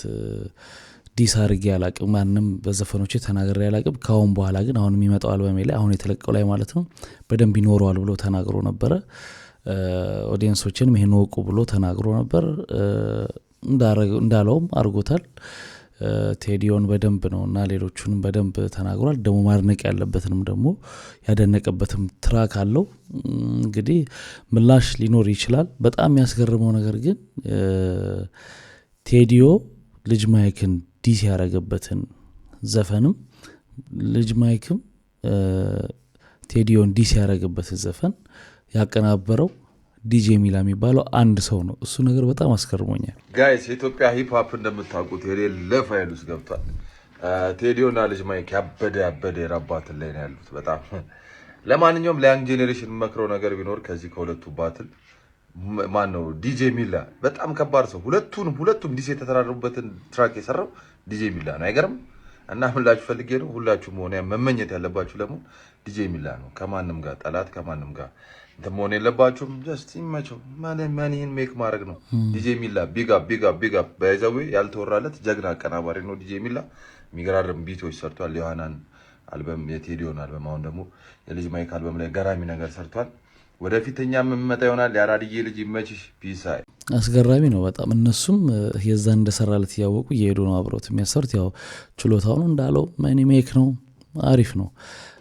ዲስ አድርጌ አላቅም፣ ማንም በዘፈኖቼ ተናግሬ አላቅም። ካሁን በኋላ ግን አሁን የሚመጣው አልበሜ ላይ አሁን የተለቀው ላይ ማለት ነው በደንብ ይኖረዋል ብሎ ተናግሮ ነበረ። ኦዲየንሶችንም ይሄን ወቁ ብሎ ተናግሮ ነበር። እንዳለውም አድርጎታል። ቴዲዮን በደንብ ነውና ሌሎቹንም በደንብ ተናግሯል። ደግሞ ማድነቅ ያለበትንም ደግሞ ያደነቀበትም ትራክ አለው። እንግዲህ ምላሽ ሊኖር ይችላል። በጣም የሚያስገርመው ነገር ግን ቴዲዮ ልጅ ማይክን ዲስ ያደረገበትን ዘፈንም ልጅ ማይክም ቴዲዮን ዲስ ያደረገበትን ዘፈን ያቀናበረው ዲጄ ሚላ የሚባለው አንድ ሰው ነው። እሱ ነገር በጣም አስገርሞኛል።
ጋይስ የኢትዮጵያ ሂፕ ሆፕ እንደምታውቁት የሌለ ፋይል ውስጥ ገብቷል። ቴዲዮና ልጅ ማይክ ያበደ የራባትን ላይ ነው ያሉት በጣም። ለማንኛውም ለያንግ ጄኔሬሽን መክረው ነገር ቢኖር ከዚህ ከሁለቱ ባትል ማን ነው ዲጄ ሚላ በጣም ከባድ ሰው። ሁለቱም ዲስ የተተራረቡበትን ትራክ የሰራው ዲጄ ሚላ ነው። አይገርም? እና ሁላችሁ ፈልጌ ነው ሁላችሁም ሆነ መመኘት ያለባችሁ ደግሞ ዲጄ ሚላ ነው። ከማንም ጋር ጠላት ከማንም ጋር ደሞን የለባችሁም። ጀስት ይመቸው ማንህን ሜክ ማድረግ ነው። ዲጄ ሚላ ቢግ አፕ ባይዘዌ ያልተወራለት ጀግና አቀናባሪ ነው ዲጄ ሚላ። የሚገራርም ቢቶች ሰርቷል። የዮሐናን አልበም፣ የቴዲዮን አልበም፣ አሁን ደግሞ የልጅ ማይክ አልበም ላይ ገራሚ ነገር ሰርቷል። ወደፊተኛ የምመጣ ይሆናል። ያራድዬ ልጅ ይመችሽ። ፒስ።
አስገራሚ ነው በጣም። እነሱም የዛ እንደሰራለት እያወቁ እየሄዱ ነው አብረውት የሚያሰሩት። ያው ችሎታው ነው እንዳለው ማኒ ሜክ ነው። አሪፍ ነው።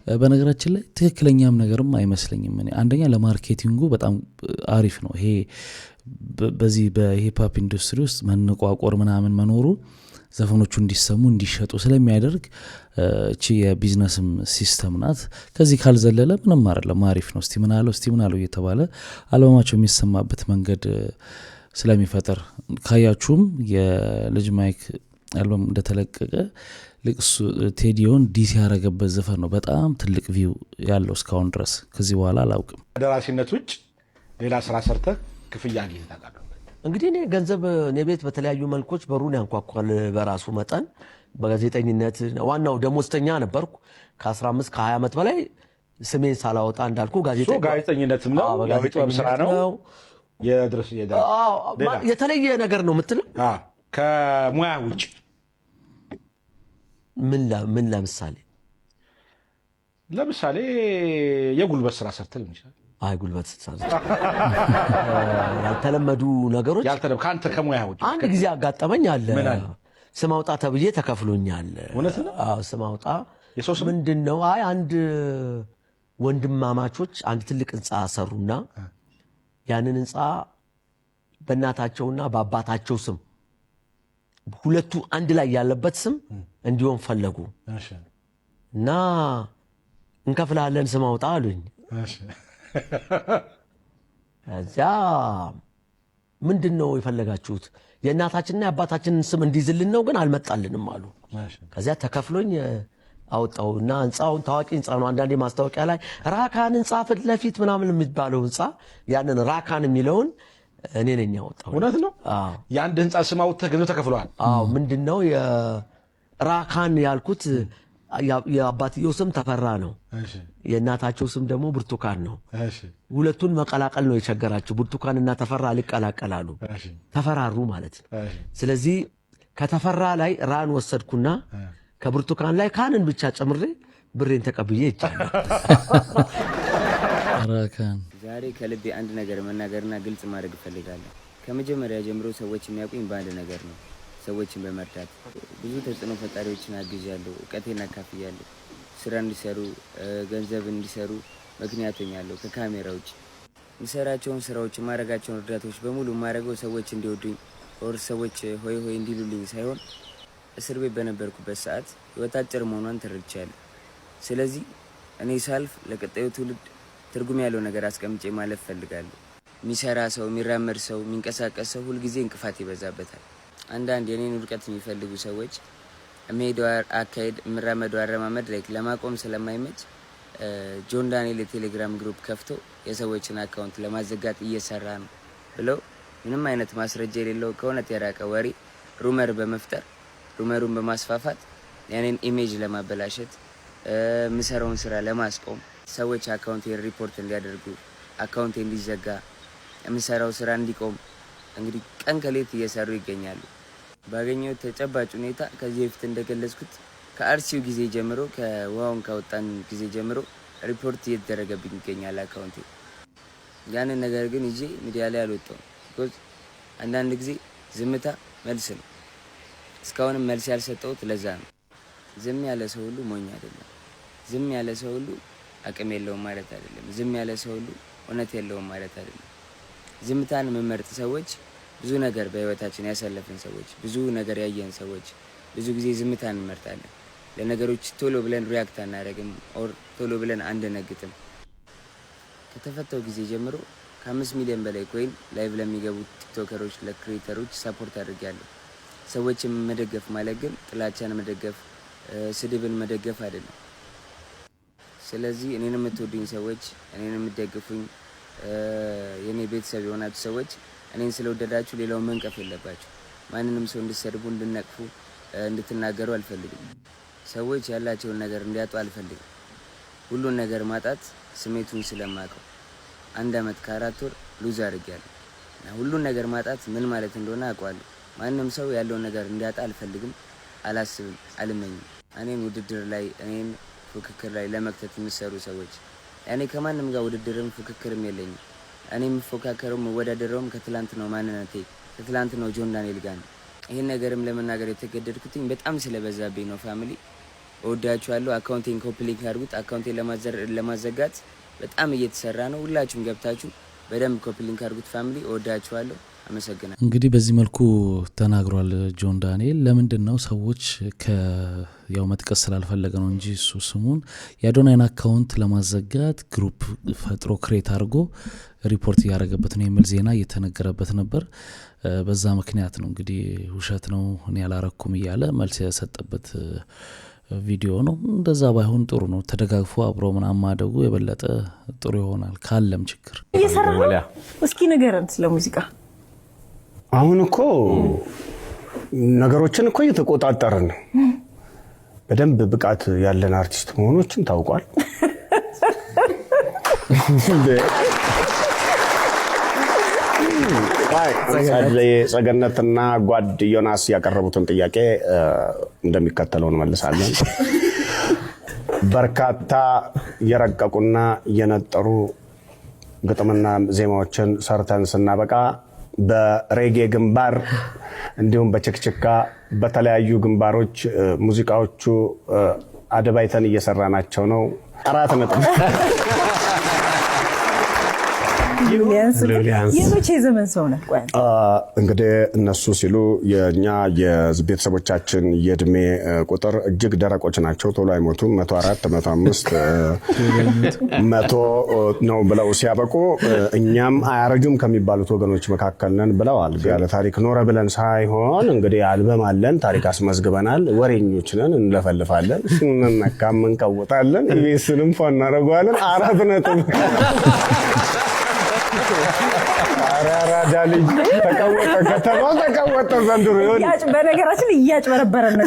በነገራችን ላይ ትክክለኛም ነገርም አይመስለኝም። እኔ አንደኛ ለማርኬቲንጉ በጣም አሪፍ ነው ይሄ በዚህ በሂፕሆፕ ኢንዱስትሪ ውስጥ መነቋቆር ምናምን መኖሩ ዘፈኖቹ እንዲሰሙ እንዲሸጡ ስለሚያደርግ እቺ የቢዝነስም ሲስተም ናት። ከዚህ ካልዘለለ ምንም አይደለም፣ አሪፍ ነው። እስቲ ምን አለው እየተባለ አልበማቸው የሚሰማበት መንገድ ስለሚፈጠር ካያችሁም የልጅ ማይክ አልበም እንደተለቀቀ ልቅሱ ቴዲዮን ዲስ ያረገበት ዘፈን ነው በጣም ትልቅ ቪው ያለው እስካሁን ድረስ። ከዚህ በኋላ አላውቅም።
ደራሲነት ውጭ ሌላ ስራ ሰርተ ክፍያ አግኝተህ ታውቃለህ?
እንግዲህ እኔ ገንዘብ እኔ ቤት በተለያዩ መልኮች በሩን ያንኳኳል በራሱ መጠን። በጋዜጠኝነት ዋናው ደሞዝተኛ ነበርኩ ከ15 ከ20 ዓመት በላይ ስሜን ሳላወጣ እንዳልኩ
ጋዜጠኝነትም ነው የጥበብ ስራ ነው። የድረስ
የተለየ ነገር ነው የምትለው
ከሙያ ውጭ
ምን
ለምሳሌ የጉልበት ስራ ሰርተህ ሊሆን ይችላል።
አይ ጉልበት ስትሰራ ያልተለመዱ ነገሮች
ከአንተ ከሙያ ውጭ
አንድ ጊዜ አጋጠመኝ አለ። ስም አውጣ ተብዬ ተከፍሎኛል።
እውነት ነው?
አዎ ስም አውጣ ምንድነው? አይ አንድ ወንድማማቾች አንድ ትልቅ ህንጻ ሰሩና ያንን ህንጻ በእናታቸውና በአባታቸው ስም ሁለቱ አንድ ላይ ያለበት ስም እንዲሆን ፈለጉ እና እንከፍላለን ስም አውጣ አሉኝ። እዚያ ምንድነው የፈለጋችሁት? የእናታችንና የአባታችንን ስም እንዲዝልን ነው፣ ግን አልመጣልንም አሉ። ከዚያ ተከፍሎኝ አወጣውና ህንጻውን ታዋቂ ህንጻ ነው። አንዳንዴ ማስታወቂያ ላይ ራካን ህንጻ ፊት ለፊት ምናምን የሚባለው ህንጻ ያንን ራካን የሚለውን እኔ ነኝ ያወጣው።
እውነት ነው? የአንድ ህንጻ ስም አውጥተህ ገንዘብ ተከፍሏል?
አዎ። ምንድነው የራካን ያልኩት? የአባትየው ስም ተፈራ ነው፣ የእናታቸው ስም ደግሞ ብርቱካን ነው። ሁለቱን መቀላቀል ነው የቸገራቸው። ብርቱካንና ተፈራ ሊቀላቀላሉ፣ ተፈራሩ ማለት ነው። ስለዚህ ከተፈራ ላይ ራን ወሰድኩና ከብርቱካን ላይ ካንን ብቻ ጨምሬ ብሬን ተቀብዬ ይቻላል።
ዛሬ ከልቤ አንድ ነገር መናገርና ግልጽ ማድረግ እፈልጋለሁ። ከመጀመሪያ ጀምሮ ሰዎች የሚያውቁኝ በአንድ ነገር ነው፣ ሰዎችን በመርዳት ብዙ ተጽዕኖ ፈጣሪዎችን አግዣለሁ፣ እውቀቴን አካፍያለሁ። ስራ እንዲሰሩ ገንዘብ እንዲሰሩ ምክንያት ሆኛለሁ። ከካሜራ ውጭ የሚሰራቸውን ስራዎች የማደርጋቸውን እርዳታዎች በሙሉ የማደርገው ሰዎች እንዲወዱኝ ኦር ሰዎች ሆይ ሆይ እንዲሉልኝ ሳይሆን እስር ቤት በነበርኩበት ሰዓት ህይወት አጭር መሆኗን ተረድቻለሁ። ስለዚህ እኔ ሳልፍ ለቀጣዩ ትውልድ ትርጉም ያለው ነገር አስቀምጬ ማለፍ ፈልጋለሁ። የሚሰራ ሰው፣ የሚራመድ ሰው፣ የሚንቀሳቀስ ሰው ሁልጊዜ እንቅፋት ይበዛበታል። አንዳንድ የኔን ውድቀት የሚፈልጉ ሰዎች የሚሄደው አካሄድ፣ የሚራመደው አረማመድ ላይ ለማቆም ስለማይመች ጆን ዳንኤል የቴሌግራም ግሩፕ ከፍቶ የሰዎችን አካውንት ለማዘጋት እየሰራ ነው ብለው ምንም አይነት ማስረጃ የሌለው ከእውነት የራቀ ወሬ ሩመር በመፍጠር ሩመሩን በማስፋፋት ያኔን ኢሜጅ ለማበላሸት የምሰራውን ስራ ለማስቆም ሰዎች አካውንቴን ሪፖርት እንዲያደርጉ አካውንቴ እንዲዘጋ የምሰራው ስራ እንዲቆም እንግዲህ ቀን ከሌት እየሰሩ ይገኛሉ። ባገኘው ተጨባጭ ሁኔታ ከዚህ በፊት እንደገለጽኩት ከአርሲው ጊዜ ጀምሮ ከውሃውን ካወጣን ጊዜ ጀምሮ ሪፖርት እየተደረገብኝ ይገኛል አካውንቴ። ያንን ነገር ግን ይዤ ሚዲያ ላይ አልወጣሁም። ቢኮዝ አንዳንድ ጊዜ ዝምታ መልስ ነው። እስካሁንም መልስ ያልሰጠሁት ለዛ ነው። ዝም ያለ ሰው ሁሉ ሞኝ አይደለም። ዝም ያለ ሰው ሁሉ አቅም የለውም ማለት አይደለም። ዝም ያለ ሰው ሁሉ እውነት የለውም ማለት አይደለም። ዝምታን የምመርጥ ሰዎች፣ ብዙ ነገር በህይወታችን ያሳለፍን ሰዎች፣ ብዙ ነገር ያየን ሰዎች ብዙ ጊዜ ዝምታን እንመርጣለን። ለነገሮች ቶሎ ብለን ሪያክት አናደርግም፣ ኦር ቶሎ ብለን አንደነግጥም። ከተፈታው ጊዜ ጀምሮ ከ5 ሚሊዮን በላይ ኮይን ላይቭ ለሚገቡ ቲክቶከሮች፣ ለክሬተሮች ሰፖርት አድርጋለሁ። ሰዎችን መደገፍ ማለት ግን ጥላቻን መደገፍ፣ ስድብን መደገፍ አይደለም። ስለዚህ እኔን የምትወዱኝ ሰዎች፣ እኔን የምትደግፉኝ የኔ ቤተሰብ የሆናችሁ ሰዎች እኔን ስለወደዳችሁ ሌላውን መንቀፍ የለባችሁ። ማንንም ሰው እንድትሰድቡ፣ እንድነቅፉ፣ እንድትናገሩ አልፈልግም። ሰዎች ያላቸውን ነገር እንዲያጡ አልፈልግም። ሁሉን ነገር ማጣት ስሜቱን ስለማውቀው 1 ዓመት ከ4 ወር ሉዝ አድርጌያለሁ እና ሁሉን ነገር ማጣት ምን ማለት እንደሆነ አውቃለሁ። ማንም ሰው ያለውን ነገር እንዲያጣ አልፈልግም፣ አላስብም፣ አልመኝም። እኔን ውድድር ላይ እኔን ፉክክር ላይ ለመክተት የሚሰሩ ሰዎች እኔ ከማንም ጋር ውድድርም ፉክክርም የለኝም። እኔ የምፎካከረው የምወዳደረውም ከትላንት ነው ማንነቴ ከትላንት ነው ጆን ዳንኤል ጋር ነው። ይሄን ነገርም ለመናገር የተገደድኩትኝ በጣም ስለበዛብኝ ነው። ፋሚሊ እወዳችኋለሁ። አካውንቴን ኮፒ ሊንክ አድርጉት። አካውንቴን ለማዘጋት በጣም እየተሰራ ነው። ሁላችሁም ገብታችሁ በደንብ ኮፒ ሊንክ አድርጉት። ፋሚሊ እወዳችኋለሁ። አመሰግናለሁ።
እንግዲህ በዚህ መልኩ ተናግሯል ጆን ዳንኤል። ለምንድነው ሰዎች ያው መጥቀስ ስላልፈለገ ነው እንጂ እሱ ስሙን የአዶናይን አካውንት ለማዘጋት ግሩፕ ፈጥሮ ክሬት አድርጎ ሪፖርት ያደረገበት ነው የሚል ዜና እየተነገረበት ነበር። በዛ ምክንያት ነው እንግዲህ ውሸት ነው እኔ ያላረኩም እያለ መልስ የሰጠበት ቪዲዮ ነው። እንደዛ ባይሆን ጥሩ ነው። ተደጋግፎ አብሮ ምናምን ማደጉ የበለጠ ጥሩ ይሆናል ካለም ችግር።
እስኪ ንገረን ስለ ሙዚቃ።
አሁን እኮ ነገሮችን እኮ እየተቆጣጠርን ነው። በደንብ ብቃት ያለን አርቲስት መሆኖችን ታውቋል። ጸገነትና ጓድ ዮናስ ያቀረቡትን ጥያቄ እንደሚከተለው እንመልሳለን። በርካታ የረቀቁና የነጠሩ ግጥምና ዜማዎችን ሰርተን ስናበቃ በሬጌ ግንባር እንዲሁም በችክችካ በተለያዩ ግንባሮች ሙዚቃዎቹ አደባይተን እየሰራናቸው ነው። 4 ነጥብ።
የመቼ ዘመን ሰው ነህ?
እንግዲህ እነሱ ሲሉ የኛ የቤተሰቦቻችን የእድሜ ቁጥር እጅግ ደረቆች ናቸው። ቶሎ አይሞቱም። 104 105 100 ነው ብለው ሲያበቁ እኛም አያረጁም ከሚባሉት ወገኖች መካከል ነን ብለዋል። ያለ ታሪክ ኖረ ብለን ሳይሆን እንግዲህ አልበም አለን፣ ታሪክ አስመዝግበናል። ወሬኞች ነን፣ እንለፈልፋለን፣ ስንነካም እንቀውጣለን፣ ኢቢኤስንም ፎን እናደርገዋለን። 4 ነጥብ። አራዳ ልጅ ተቀወጠ፣ ከተማው ተቀወጠ ዘንድሮ።
በነገራችን እያጭበረበረ ነው።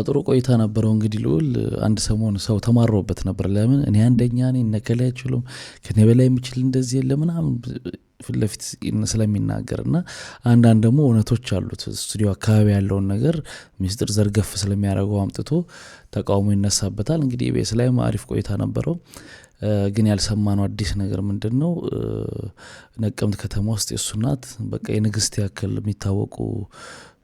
ጥሩ ቆይታ ነበረው። እንግዲህ ልዑል አንድ ሰሞን ሰው ተማሮበት ነበር። ለምን እኔ አንደኛ ነኝ ነከለ አይችሉም ከኔ በላይ የሚችል እንደዚህ የለ ምናምን ፊት ለፊት ስለሚናገርና አንዳንድ ደግሞ እውነቶች አሉት። ስቱዲዮ አካባቢ ያለውን ነገር ሚስጥር ዘርገፍ ስለሚያደርገው አምጥቶ ተቃውሞ ይነሳበታል። እንግዲህ ኢቢኤስ ላይ አሪፍ ቆይታ ነበረው። ግን ያልሰማነው አዲስ ነገር ምንድነው? ነቀምት ከተማ ውስጥ የሱ እናት በቃ የንግስት ያክል የሚታወቁ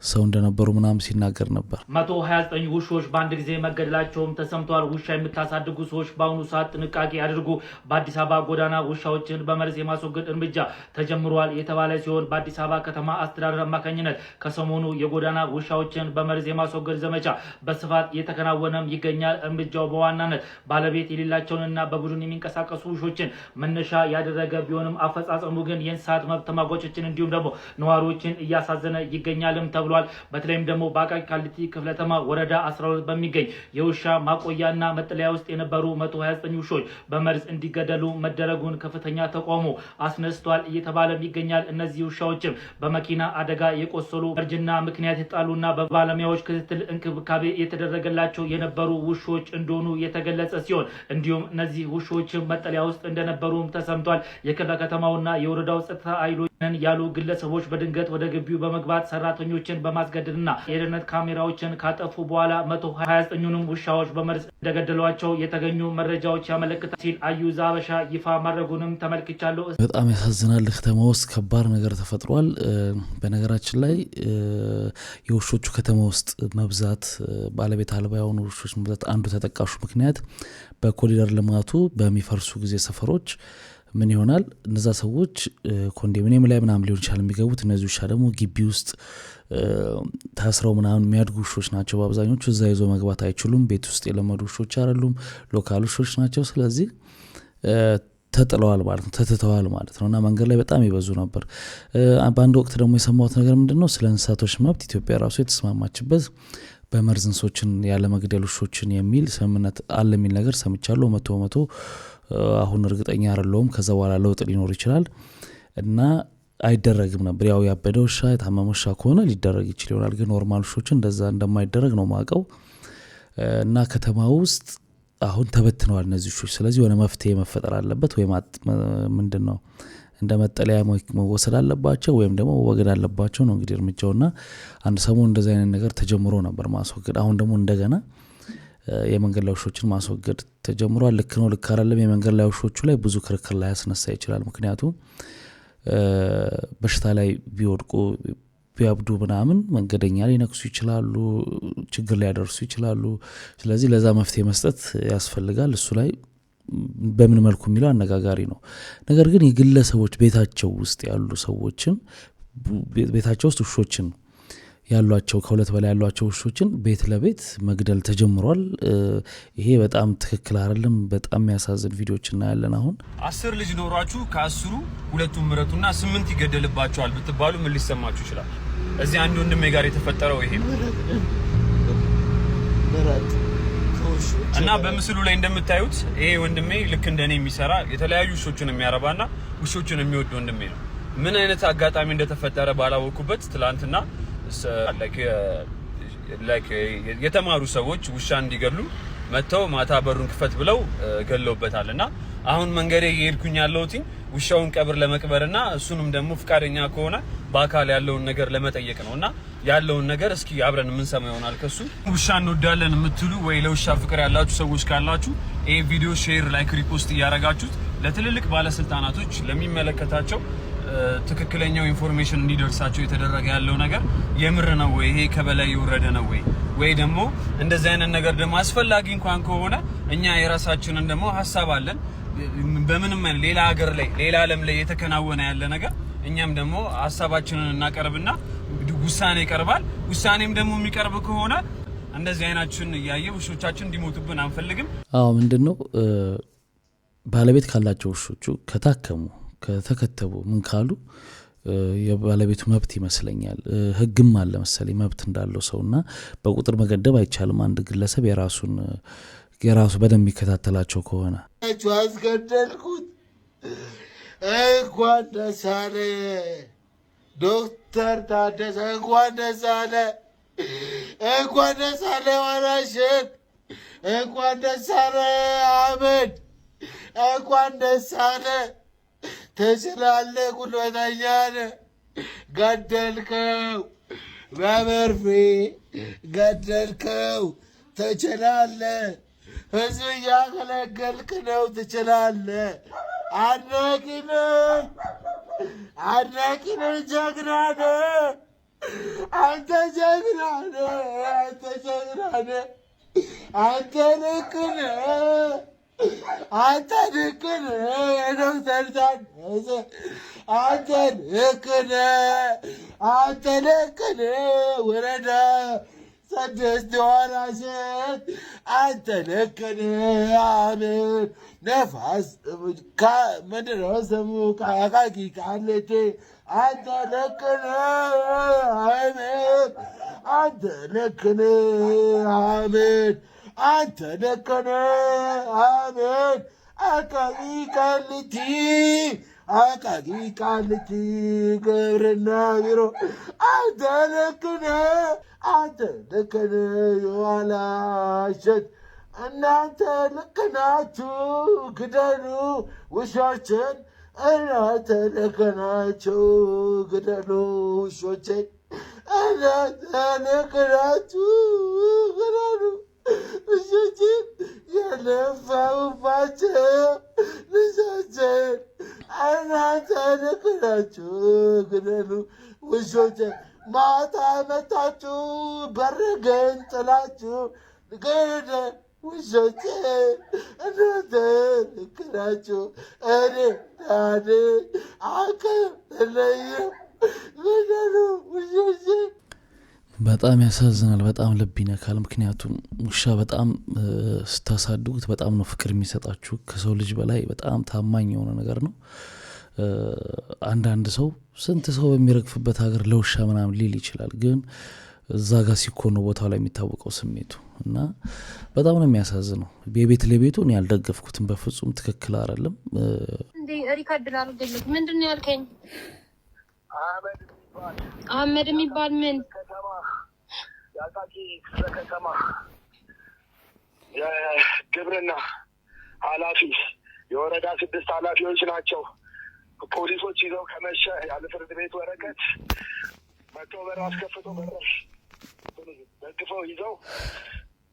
ሰው እንደነበሩ ምናምን ሲናገር ነበር።
129 ውሾች በአንድ ጊዜ መገደላቸውም ተሰምቷል። ውሻ የምታሳድጉ ሰዎች በአሁኑ ሰዓት ጥንቃቄ አድርጉ። በአዲስ አበባ ጎዳና ውሻዎችን በመርዝ የማስወገድ እርምጃ ተጀምሯል የተባለ ሲሆን በአዲስ አበባ ከተማ አስተዳደር አማካኝነት ከሰሞኑ የጎዳና ውሻዎችን በመርዝ የማስወገድ ዘመቻ በስፋት እየተከናወነም ይገኛል። እርምጃው በዋናነት ባለቤት የሌላቸውንና በቡድን የሚንቀሳቀሱ ውሾችን መነሻ ያደረገ ቢሆንም አፈጻጸሙ ግን የእንስሳት መብት ተሟጋቾችን እንዲሁም ደግሞ ነዋሪዎችን እያሳዘነ ይገኛልም ተብሏል። በተለይም ደግሞ በአቃቂ ቃሊቲ ክፍለተማ ወረዳ 12 በሚገኝ የውሻ ማቆያና መጠለያ ውስጥ የነበሩ 129 ውሾች በመርዝ እንዲገደሉ መደረጉን ከፍተኛ ተቃውሞ አስነስቷል እየተባለም ይገኛል። እነዚህ ውሻዎችም በመኪና አደጋ የቆሰሉ በእርጅና ምክንያት የጣሉና በባለሙያዎች ክትትል እንክብካቤ የተደረገላቸው የነበሩ ውሾች እንደሆኑ የተገለጸ ሲሆን እንዲሁም እነዚህ ውሾችም መጠለያ ውስጥ እንደነበሩም ተሰምቷል። የክፍለ ከተማውና የወረዳው ጸጥታ ኃይሎች ያሉ ግለሰቦች በድንገት ወደ ግቢው በመግባት ሰራተኞችን በማስገደድና የደህንነት ካሜራዎችን ካጠፉ በኋላ 129ኙንም ውሻዎች በመርዝ እንደገደሏቸው የተገኙ መረጃዎች ያመለክታል ሲል አዩዝ አበሻ ይፋ ማድረጉንም ተመልክቻለሁ።
በጣም ያሳዝናል። ከተማ ውስጥ ከባድ ነገር ተፈጥሯል። በነገራችን ላይ የውሾቹ ከተማ ውስጥ መብዛት፣ ባለቤት አልባ የሆኑ ውሾች መብዛት አንዱ ተጠቃሹ ምክንያት በኮሪደር ልማቱ በሚፈርሱ ጊዜ ሰፈሮች ምን ይሆናል? እነዛ ሰዎች ኮንዶሚኒየም ላይ ምናምን ሊሆን ይችላል የሚገቡት። እነዚህ ውሻ ደግሞ ግቢ ውስጥ ታስረው ምናምን የሚያድጉ ውሾች ናቸው በአብዛኞቹ። እዛ ይዞ መግባት አይችሉም። ቤት ውስጥ የለመዱ ውሾች አይደሉም፣ ሎካል ውሾች ናቸው። ስለዚህ ተጥለዋል ማለት ነው፣ ተትተዋል ማለት ነው። እና መንገድ ላይ በጣም ይበዙ ነበር። በአንድ ወቅት ደግሞ የሰማሁት ነገር ምንድነው? ስለ እንስሳቶች መብት ኢትዮጵያ ራሱ የተስማማችበት በመርዝ እንስሶችን ያለ መግደል ውሾችን የሚል ስምምነት አለ የሚል ነገር ሰምቻለሁ። 100% አሁን እርግጠኛ አይደለሁም። ከዛ በኋላ ለውጥ ሊኖር ይችላል እና አይደረግም ነበር። ያው ያበደ ውሻ የታመመ ውሻ ከሆነ ሊደረግ ይችል ይሆናል፣ ግን ኖርማል ውሾችን እንደዛ እንደማይደረግ ነው ማቀው። እና ከተማ ውስጥ አሁን ተበትነዋል እነዚህ ውሾች። ስለዚህ የሆነ መፍትሄ መፈጠር አለበት። ወይ ምንድነው እንደ መጠለያ መወሰድ አለባቸው ወይም ደግሞ መወገድ አለባቸው ነው እንግዲህ እርምጃውና አንድ ሰሞን እንደዚህ አይነት ነገር ተጀምሮ ነበር ማስወገድ። አሁን ደግሞ እንደገና የመንገድ ላይ ውሾችን ማስወገድ ተጀምሯል። ልክ ነው ልክ አይደለም? የመንገድ ላይ ውሾቹ ላይ ብዙ ክርክር ላይ ያስነሳ ይችላል። ምክንያቱም በሽታ ላይ ቢወድቁ ቢያብዱ ምናምን መንገደኛ ሊነክሱ ይችላሉ፣ ችግር ሊያደርሱ ይችላሉ። ስለዚህ ለዛ መፍትሄ መስጠት ያስፈልጋል። እሱ ላይ በምን መልኩ የሚለው አነጋጋሪ ነው። ነገር ግን የግለሰቦች ቤታቸው ውስጥ ያሉ ሰዎችን ቤታቸው ውስጥ ውሾችን ያሏቸው ከሁለት በላይ ያሏቸው ውሾችን ቤት ለቤት መግደል ተጀምሯል። ይሄ በጣም ትክክል አይደለም። በጣም የሚያሳዝን ቪዲዮዎች እናያለን። አሁን
10 ልጅ ኖራችሁ ከ10ሩ ሁለቱን ምረጡና 8 ይገደልባቸዋል ብትባሉ ምን ሊሰማችሁ ይችላል? እዚህ አንድ ወንድሜ ጋር የተፈጠረው ይሄ እና በምስሉ ላይ እንደምታዩት ይሄ ወንድሜ ልክ እንደኔ የሚሰራ የተለያዩ ውሾችን የሚያረባና ውሾችን የሚወድ ወንድሜ ነው። ምን አይነት አጋጣሚ እንደተፈጠረ ባላወኩበት ትላንትና የተማሩ ሰዎች ውሻ እንዲገሉ መተው ማታ በሩን ክፈት ብለው ገለውበታልና አሁን መንገሬ እየሄድኩኝ ያለሁት ውሻውን ቀብር ለመቅበርና እሱንም ደግሞ ፍቃደኛ ከሆነ በአካል ያለውን ነገር ለመጠየቅ ነውና ያለውን ነገር እስኪ አብረን ምን ሰማ ይሆናል። ከሱ ውሻ እንወዳለን የምትሉ ወይ ለውሻ ፍቅር ያላችሁ ሰዎች ካላችሁ ይሄ ቪዲዮ ሼር፣ ላይክ፣ ሪፖስት እያረጋችሁት ለትልልቅ ባለስልጣናቶች ለሚመለከታቸው ትክክለኛው ኢንፎርሜሽን እንዲደርሳቸው የተደረገ ያለው ነገር የምር ነው ወይ ይሄ ከበላይ የወረደ ነው ወይ ደግሞ እንደዚህ አይነት ነገር ደግሞ አስፈላጊ እንኳን ከሆነ እኛ የራሳችንን ደግሞ ሐሳብ አለን። በምንም ሌላ ሀገር ላይ ሌላ ዓለም ላይ የተከናወነ ያለ ነገር እኛም ደግሞ ሐሳባችንን እናቀርብና ውሳኔ ይቀርባል። ውሳኔም ደግሞ የሚቀርብ ከሆነ እንደዚህ አይናችን ያየ ውሾቻችን እንዲሞቱብን አንፈልግም።
ምንድነው ባለቤት ካላቸው ውሾቹ ከታከሙ ከተከተቡ ምን ካሉ የባለቤቱ መብት ይመስለኛል። ህግም አለ መሰለኝ መብት እንዳለው ሰውና በቁጥር መገደብ አይቻልም። አንድ ግለሰብ የራሱ በደንብ ይከታተላቸው ከሆነ
አስገደልኩት እንኳን ደስ አለ ዶክተር ታደሰ እንኳን ደስ አለ ወራሽን እንኳን ደስ አለ አህመድ እንኳን ደስ አለ ትችላለህ፣ ጉልበተኛ ነህ። ገደልከው በመርፌ ገደልከው፣ ትችላለህ። ህዝብ እያገለገልክ ነው፣ ትችላለህ። አድናቂ ነህ፣ ጀግና ነህ። አንተ ጀግና ነህ። አንተ ልክ ነህ። አንተ ልክ ነህ ዶክተር ታደሰ፣ አንተ ልክ ነህ ወረዳ 6 ወራሽን፣ አንተ ልክ ነህ። አሜን ነፋስ ምንድን ነው ስሙ አቃቂ ቃሊቲ፣ አንተ ልክ ነህ። አሜን አንተ ልክ ነህ። አሜን አንተ ልክ ነህ። አሜን አቃቂ ቃሊቲ ግብርና ቢሮ፣ አንተ ልክ ነህ። የኋላ እሸት፣ እናንተ ልክ ናችሁ። ግደሉ ውሾችን፣ እናንተ ልክ ናችሁ። ግደሉ ውሾችን፣ እናንተ ልክ ናችሁ። ግደሉ ውሾችን፣ የለፋሁባቸው ልጆችን፣ እናንተ ልክ ናችሁ። ግደሉ ውሾችን፣ ማታ መታችሁ በርገን ጥላችሁ ግደ ውሾቼ፣ እናንተ ልክ ናችሁ። እኔ ዳኔ አከለየም ግደሉ ውሾቼ።
በጣም ያሳዝናል። በጣም ልብ ይነካል። ምክንያቱም ውሻ በጣም ስታሳድጉት በጣም ነው ፍቅር የሚሰጣችሁ። ከሰው ልጅ በላይ በጣም ታማኝ የሆነ ነገር ነው። አንዳንድ ሰው ስንት ሰው በሚረግፍበት ሀገር ለውሻ ምናምን ሊል ይችላል። ግን እዛ ጋር ሲኮን ነው ቦታው ላይ የሚታወቀው ስሜቱ እና በጣም ነው የሚያሳዝነው። የቤት ለቤቱ እኔ ያልደገፍኩትም በፍጹም ትክክል አይደለም።
እንዴ ሪካርድ ላድርግልህ። ምንድን ነው ያልከኝ? አህመድ የሚባል ምን
ያቃቂ ከተማ የግብርና ኃላፊ የወረዳ 6 ኃላፊዎች ናቸው። ፖሊሶች ይዘው ከመሸ ያለ ፍርድ ቤት ወረቀት መቶ በር አስከፍቶ በረሽ ደግፈው ይዘው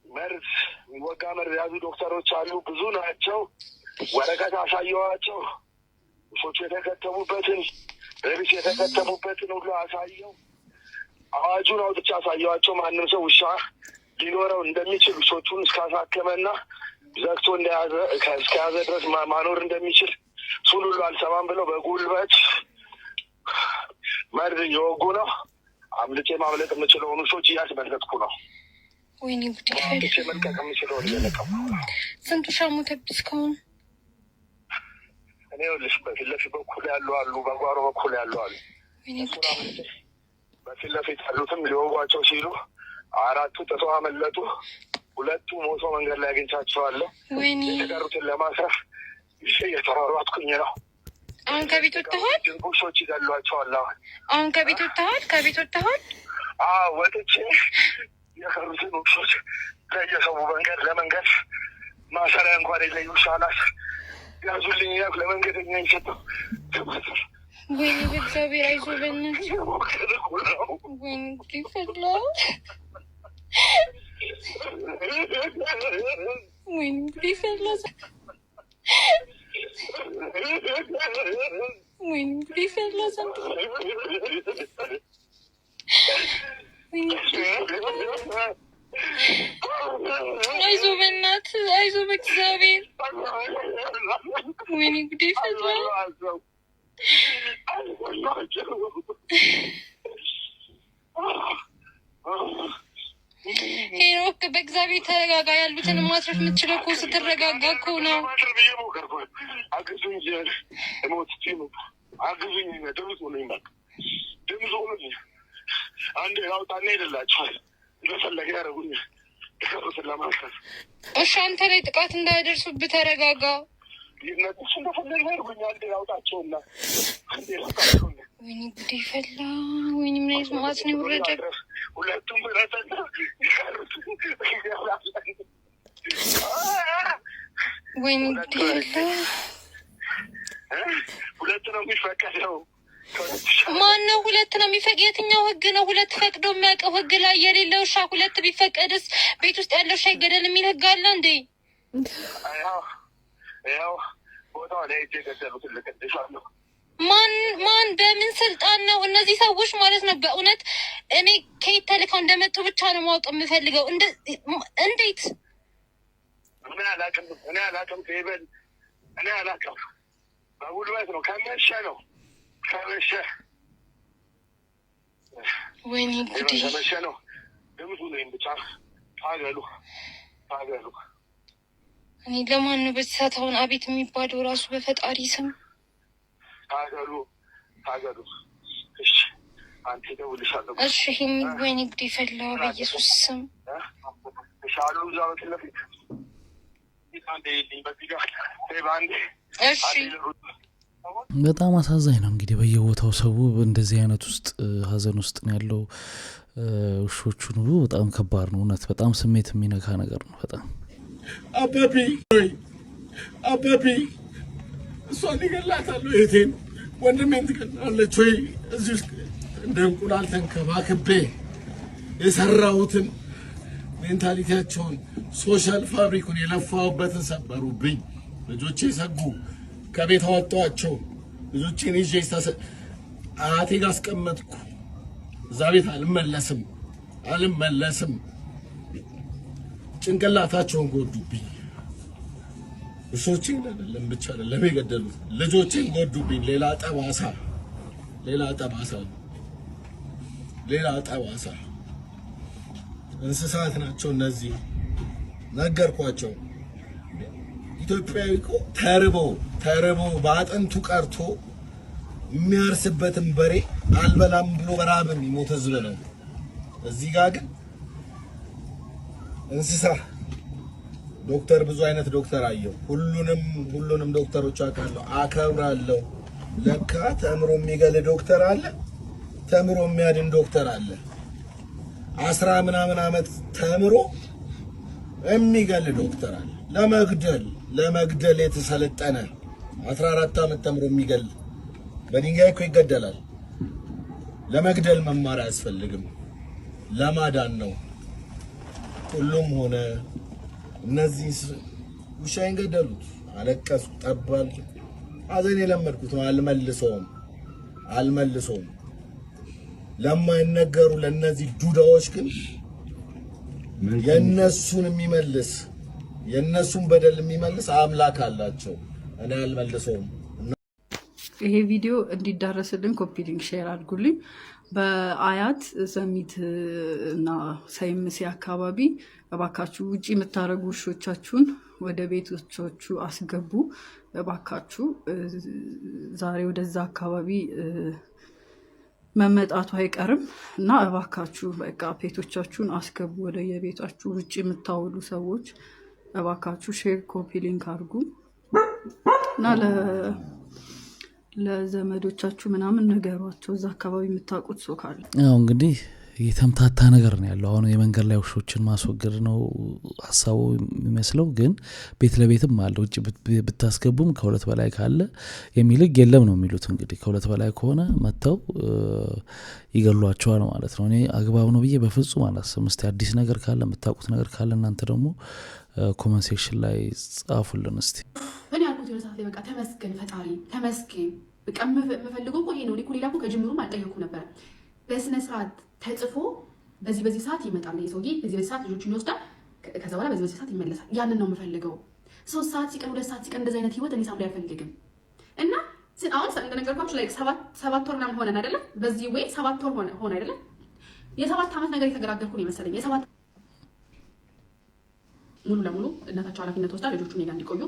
መርዝ ወጋ መርዝ ያዙ ዶክተሮች አሉ። ብዙ ናቸው። ወረቀት አሳየዋቸው። ውሾቹ የተከተሙበትን ሬቢስ የተከተሙበትን ሁሉ አሳየው። አዋጁን አውጥቼ አሳየኋቸው። ማንም ሰው ውሻ ሊኖረው እንደሚችል ውሾቹን እስካሳከመና ዘግቶ እንደያዘ እስከያዘ ድረስ ማኖር እንደሚችል እሱን ሁሉ አልሰማም ብለው በጉልበት መርዝ እየወጉ ነው። አምልጬ ማምለጥ የምችለውን ውሾች እያስመለጥኩ ነው።
ወይኔ ጉዴ!
አምልጬ መልቀቅ የምችለውን እየለቀኩ።
ስንት ውሻ ሞተብህ እስካሁን?
እኔ ይኸውልሽ በፊት ለፊት በኩል ያሉ አሉ፣ በጓሮ በኩል ያሉ አሉ። በፊት ለፊት ያሉትም ሊወጓቸው ሲሉ 4ቱ ጥተው አመለጡ። 2ቱ ሞቶ መንገድ ላይ አግኝቻቸዋለሁ። የተቀሩትን ለማስረፍ እየተሯሯጥኩኝ ነው።
አሁን ከቤት ወጥተሃል?
ድንቦሾች ይገሏቸዋል።
አሁን ከቤት ወጥተሃል? ከቤት ወጥተሃል?
ወጥቼ የቀሩትን ውሾች ለየሰው መንገድ ለመንገድ ማሰሪያ እንኳን የለኝ ውሻ ናት ያዙልኝ ያልኩ ለመንገደኛ ይሰጠው።
ወይኔ በእግዚአብሔር አይዞህ በእናትህ። ወይኔ ጉዴ ፈላ። ወይኔ ጉዴ ፈላ። ወይኔ ጉዴ ፈላ። አይዞህ በእናትህ አይዞህ በእግዚአብሔር። ወይኔ ጉዴ ፈላ። ሄኖክ በእግዚአብሔር ተረጋጋ። ያሉትን ማስረፍ የምትችለው እኮ ስትረጋጋ እኮ ነው።
አግዙኝ ድምፅ ሆነኝ ድምፅ ሆነኝ። አንድ ያውጣና ሄደላቸዋል እንደፈለገ ያደረጉኛል የቀሩትን ለማስረፍ።
እሺ አንተ ላይ ጥቃት እንዳያደርሱብህ ተረጋጋ።
ይነሱ እንደፈለገ ያደርጉኛል። አንድ ያውጣቸውና አንድ ያውጣቸውና።
ወይኔ ጉዴ ፈላ። ወይኔ ምን አይነት መዓት ነው የወረደ።
2ቱም ብረተና ይቀሩት
ወይኔ ጉዴ ፈላ።
2 ነው የሚፈቀደው።
ማነው 2 ነው የሚፈቅድ? የትኛው ህግ ነው 2 ፈቅዶ የሚያውቀው? ህግ ላይ የሌለው ውሻ 2 ቢፈቀድስ ቤት ውስጥ ያለው ውሻ ይገደል የሚል ህግ አለ እንዴ?
ያው ቦታው ላይ የገደሉትን ልቀጥሻለሁ።
ማን በምን ስልጣን ነው? እነዚህ ሰዎች ማለት ነው በእውነት እኔ ከየት ተልከው እንደመጡ ብቻ ነው ማወቅ የምፈልገው። እንዴት?
እኔ አላውቅም ፌበል፣ እኔ አላውቅም። በጉልበት ነው ከመሸ ነው ከመሸ።
ወይኔ ጉዴ
ከመሸ ነው ድምፁ ነው ብቻ። ታገሉ።
እኔ ለማን ነው በዚህ ሰዓት አሁን አቤት የሚባለው ራሱ? በፈጣሪ ስም
ታገሉ። እሺ አንተ ደውልሻለሁ።
እሺ ወይኔ ጉዴ ፈላ። በኢየሱስ ስም
ሻሉ ዛው ተለፊት አንዴ በዚህ ጋር ባንዴ።
እሺ
በጣም አሳዛኝ ነው እንግዲህ በየቦታው ሰው እንደዚህ አይነት ውስጥ ሀዘን ውስጥ ነው ያለው። ውሾቹን በጣም ከባድ ነው እውነት። በጣም ስሜት የሚነካ ነገር ነው በጣም።
አባቢ እሷን ይገላታለሁ። እህቴን ወንድሜን ትገላለች ወይ? እዚህ ውስጥ እንደ እንቁላል ተንከባክቤ የሰራሁትን ሜንታሊቲያቸውን ሶሻል ፋብሪኩን የለፋሁበትን ሰበሩብኝ። ልጆቼ ሰጉ። ከቤት አወጣኋቸው። ልጆቼን ይዤ አያቴ ጋር አስቀመጥኩ። እዛ ቤት አልመለስም። ጭንቅላታቸውን ጎዱብኝ። ውሾቼን አይደለም ብቻ አይደለም የገደሉት፣ ልጆቼን ጎዱብኝ። ሌላ ጠባሳ። እንስሳት ናቸው እነዚህ። ነገርኳቸው። ኢትዮጵያዊ እኮ ተርቦ በአጥንቱ ቀርቶ የሚያርስበትን በሬ አልበላም ብሎ በረሃብ የሚሞት ህዝብ ነው። እዚህ ጋር ግን እንስሳ ዶክተር፣ ብዙ አይነት ዶክተር አየሁ። ሁሉንም ዶክተሮች አውቃለሁ፣ አከብራለሁ። ለካ ተምሮ የሚገል ዶክተር አለ፣ ተምሮ የሚያድን ዶክተር አለ። 10 ምናምን ዓመት ተምሮ የሚገል ዶክተር አለ። ለመግደል የተሰለጠነ 14 ዓመት ተምሮ የሚገል በድንጋይ እኮ ይገደላል። ለመግደል መማር አያስፈልግም፣ ለማዳን ነው። ሁሉም ሆነ እነዚህ ውሻዬን ገደሉት። አለቀሱ፣ ጠባል። ሀዘን የለመድኩት ነው። አልመልሰውም። ለማይነገሩ ለነዚህ ዱዳዎች ግን የነሱን የሚመልስ የነሱን በደል የሚመልስ አምላክ አላቸው። እኔ አልመልሰውም።
ይሄ ቪዲዮ እንዲዳረስልን ኮፒ ሊንክ ሼር አድርጉልኝ። በአያት ሰሚት እና ሳይምሴ አካባቢ እባካችሁ ውጪ የምታረጉ ውሾቻችሁን ወደ ቤቶቻችሁ አስገቡ። እባካችሁ ዛሬ ወደዛ አካባቢ መመጣቱ አይቀርም እና እባካችሁ በቃ ፔቶቻችሁን አስገቡ ወደ የቤታችሁ። ውጪ የምታውሉ ሰዎች እባካችሁ ሼር ኮፒ ሊንክ አድርጉ እና ለዘመዶቻችሁ ምናምን ነገሯቸው። እዛ አካባቢ የምታውቁት ሰው ካለ
ያው እንግዲህ የተምታታ ነገር ነው ያለው። አሁን የመንገድ ላይ ውሾችን ማስወገድ ነው ሀሳቡ የሚመስለው፣ ግን ቤት ለቤትም አለ። ውጭ ብታስገቡም ከሁለት በላይ ካለ የሚል ህግ የለም ነው የሚሉት። እንግዲህ ከሁለት በላይ ከሆነ መጥተው ይገሏቸዋል ማለት ነው። እኔ አግባብ ነው ብዬ በፍጹም አላስብም። እስቲ አዲስ ነገር ካለ የምታውቁት ነገር ካለ እናንተ ደግሞ ኮመንት ሴክሽን ላይ ጻፉልን እስቲ።
እኔ ያልኩት የሆነ ሰዓት ላይ በቃ ተመስገን ፈጣሪ ተመስገን። በቃ የምፈልገው እኮ ይሄ ነው። እኔ እኮ ሌላ እኮ ከጅምሩም አልጠየኩም ነበረ። በስነ ስርዓት ተጽፎ በዚህ ሰዓት ይመጣል ይሄ ሰውዬ፣ በዚህ ሰዓት ልጆቹን ይወስዳል፣ ከዛ በኋላ በዚህ ሰዓት ይመለሳል። ያንን ነው የምፈልገው። 3 ሰዓት ሲቀር 2 ሰዓት ሲቀር እንደዚህ አይነት ህይወት እኔ ሳምሪ አልፈልግም። እና አሁን እንደነገርኳችሁ ላይ 7 ወር ምናምን ሆነን አይደለም፣ በዚህ ወይ 7 ወር ሆነ አይደለም። የ7 ዓመት ነገር የተገራገርኩ ነው የመሰለኝ። ሙሉ ለሙሉ እናታቸው ኃላፊነት ወስዳ ልጆቹ እኔ ጋር እንዲቆዩ፣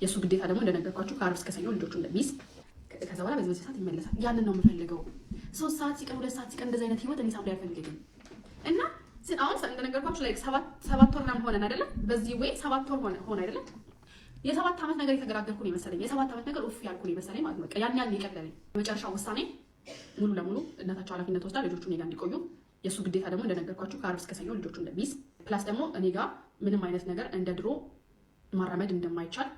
የእሱ ግዴታ ደግሞ እንደነገርኳችሁ ከአርብ እስከ ሰኞ ልጆቹ እንደሚይዝ፣ ከዛ በኋላ በዚህ ሰዓት ይመለሳል። ያንን ነው የምፈልገው። 3 ሰዓት ሲቀር 2 ሰዓት ሲቀር እንደዚህ አይነት ህይወት እኔ ሳምሪ አልፈልግም። እና አሁን እንደነገርኳችሁ ላይ 7 ወር ምናምን ሆነን አይደለም፣ በዚህ ወይ 7 ወር ሆነ አይደለም። የ7 ዓመት ነገር የተገራገርኩ ነው የመሰለኝ። የ7 ዓመት ነገር ኡፍ ያልኩ ነው የመሰለኝ ማለት ነው። በቃ ያን ያህል የቀለለኝ የመጨረሻው ውሳኔ ሙሉ ለሙሉ እናታቸው ኃላፊነት ወስዳ ልጆቹ እኔ ጋር እንዲቆዩ፣ የእሱ ግዴታ ደግሞ እንደነገርኳችሁ ከአርብ እስከ ሰኞ ልጆቹ እንደሚይዝ፣ ፕላስ ደግሞ እኔ ጋር ምንም አይነት ነገር እንደ ድሮ ማራመድ እንደማይቻል፣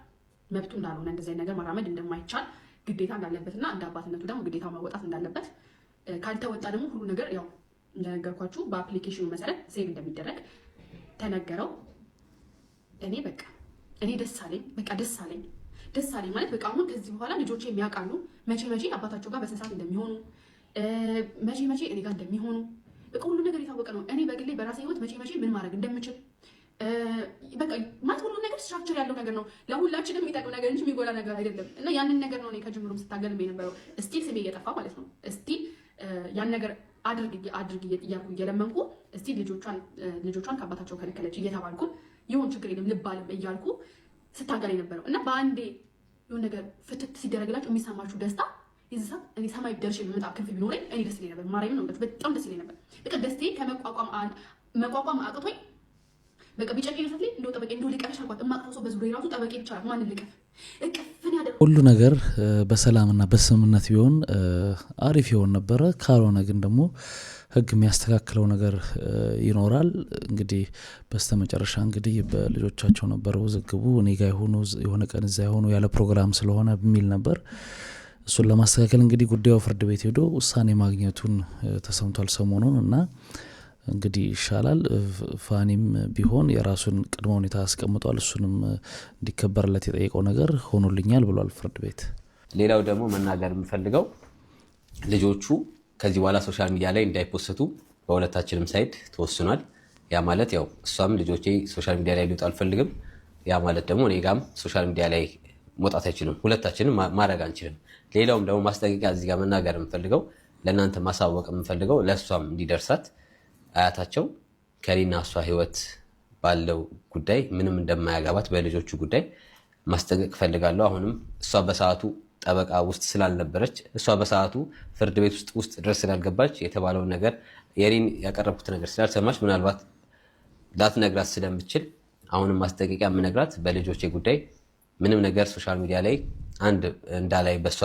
መብቱ እንዳልሆነ እንደዚህ አይነት ነገር ማራመድ እንደማይቻል ግዴታ እንዳለበትና እንደ አባትነቱ ደግሞ ግዴታ ማወጣት እንዳለበት፣ ካልተወጣ ደግሞ ሁሉ ነገር ያው እንደነገርኳችሁ በአፕሊኬሽኑ መሰረት ሴቭ እንደሚደረግ ተነገረው። እኔ ደስ አለኝ። በቃ ደስ አለኝ ማለት በቃ አሁን ከዚህ በኋላ ልጆቼ የሚያውቃሉ መቼ አባታቸው ጋር በስነ ስርዓት እንደሚሆኑ፣ መቼ እኔ ጋር እንደሚሆኑ፣ በቃ ሁሉ ነገር የታወቀ ነው። እኔ በግሌ በራሴ ህይወት መቼ ምን ማድረግ እንደምችል በቃ ማለት ሁሉ ነገር ስትራክቸር ያለው ነገር ነው። ለሁላችንም የሚጠቅም ነገር እንጂ የሚጎላ ነገር አይደለም። እና ያንን ነገር ነው እኔ ከጅምሩም ስታገልም የነበረው። እስቲል ስሜ እየጠፋ ማለት ነው። እስቲል ያን ነገር አድርግ እያልኩ እየለመንኩ እስቲል ልጆቿን ከአባታቸው ከለከለች እየተባልኩ ይሁን ችግር የለም ልባልም እያልኩ ስታገል የነበረው እና በአንዴ የሆነ ነገር ፍትት ሲደረግላቸው የሚሰማችሁ ደስታ የዚህ ሰዓት እኔ ሰማይ ደርሼ የሚመጣ ክንፍ ቢኖረኝ እኔ ደስ ይለኝ ነበር። ማርያምን ነው በጣም ደስ ይለኝ ነበር። በቃ ደስቴ ከመቋቋም አቅቶኝ በቃ ቢጨቀኝ ሰት ላይ እንደው ጠበቄ እንደው ልቀፍሽ አልኳት። እማቅፈው ሰው በዙሪያዬ ራሱ ጠበቄ ብቻ ማን ልቀፍ እቅፍን ያደረኩ
ሁሉ ነገር በሰላምና በስምምነት ቢሆን አሪፍ ይሆን ነበረ። ካልሆነ ግን ደግሞ ህግ የሚያስተካክለው ነገር ይኖራል። እንግዲህ በስተመጨረሻ እንግዲህ በልጆቻቸው ነበር ውዝግቡ። እኔ ጋ የሆኑ የሆነ ቀን እዛ የሆኑ ያለ ፕሮግራም ስለሆነ በሚል ነበር። እሱን ለማስተካከል እንግዲህ ጉዳዩ ፍርድ ቤት ሄዶ ውሳኔ ማግኘቱን ተሰምቷል ሰሞኑን እና እንግዲህ ይሻላል። ፋኒም ቢሆን የራሱን ቅድመ ሁኔታ አስቀምጧል። እሱንም እንዲከበርለት የጠየቀው ነገር ሆኖልኛል ብሏል ፍርድ ቤት።
ሌላው ደግሞ መናገር የምፈልገው ልጆቹ ከዚህ በኋላ ሶሻል ሚዲያ ላይ እንዳይፖስቱ በሁለታችንም ሳይድ ተወስኗል። ያ ማለት ያው እሷም ልጆቼ ሶሻል ሚዲያ ላይ ሊወጡ አልፈልግም፣ ያ ማለት ደግሞ እኔ ጋም ሶሻል ሚዲያ ላይ መውጣት አይችልም። ሁለታችንም ማድረግ አንችልም። ሌላውም ደግሞ ማስጠንቀቂያ እዚህ ጋር መናገር የምፈልገው ለእናንተ ማሳወቅ የምፈልገው ለእሷም እንዲደርሳት አያታቸው ከኔና እሷ ህይወት ባለው ጉዳይ ምንም እንደማያገባት በልጆቹ ጉዳይ ማስጠንቀቅ እፈልጋለሁ። አሁንም እሷ በሰዓቱ ጠበቃ ውስጥ ስላልነበረች እሷ በሰዓቱ ፍርድ ቤት ውስጥ ድረስ ስላልገባች የተባለውን ነገር የኔን ያቀረብኩት ነገር ስላልሰማች ምናልባት ላትነግራት ስለምችል አሁንም ማስጠንቀቂያ የምነግራት በልጆቼ ጉዳይ ምንም ነገር ሶሻል ሚዲያ ላይ በእሷ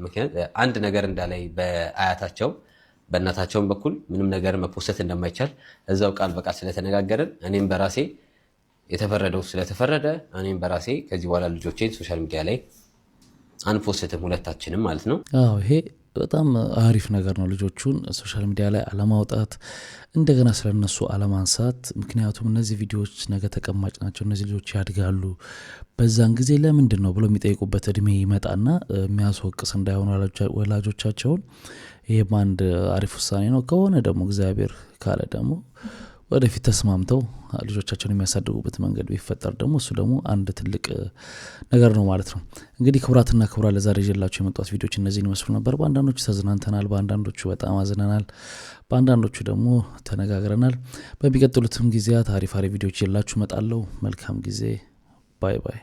ምክንያት አንድ ነገር እንዳላይ በአያታቸው በእናታቸውን በኩል ምንም ነገር መፖሰት እንደማይቻል እዛው ቃል በቃል ስለተነጋገርን እኔም በራሴ የተፈረደው ስለተፈረደ እኔም በራሴ ከዚህ በኋላ ልጆቼን ሶሻል ሚዲያ ላይ አንፖስትም ሁለታችንም ማለት ነው።
ይሄ በጣም አሪፍ ነገር ነው። ልጆቹን ሶሻል ሚዲያ ላይ አለማውጣት፣ እንደገና ስለነሱ አለማንሳት። ምክንያቱም እነዚህ ቪዲዮዎች ነገ ተቀማጭ ናቸው። እነዚህ ልጆች ያድጋሉ። በዛን ጊዜ ለምንድን ነው ብሎ የሚጠይቁበት እድሜ ይመጣና የሚያስወቅስ እንዳይሆኑ ወላጆቻቸውን። ይሄ አንድ አሪፍ ውሳኔ ነው። ከሆነ ደግሞ እግዚአብሔር ካለ ደግሞ ወደፊት ተስማምተው ልጆቻቸውን የሚያሳድጉበት መንገድ ቢፈጠር ደግሞ እሱ ደግሞ አንድ ትልቅ ነገር ነው ማለት ነው። እንግዲህ ክቡራትና ክቡራን ለዛሬ ይዤላችሁ የመጣሁት ቪዲዮዎች እነዚህን ይመስሉ ነበር። በአንዳንዶቹ ተዝናንተናል፣ በአንዳንዶቹ በጣም አዝነናል፣ በአንዳንዶቹ ደግሞ ተነጋግረናል። በሚቀጥሉትም ጊዜያት አሪፍ ቪዲዮዎች ይዤላችሁ እመጣለሁ። መልካም ጊዜ። ባይ ባይ።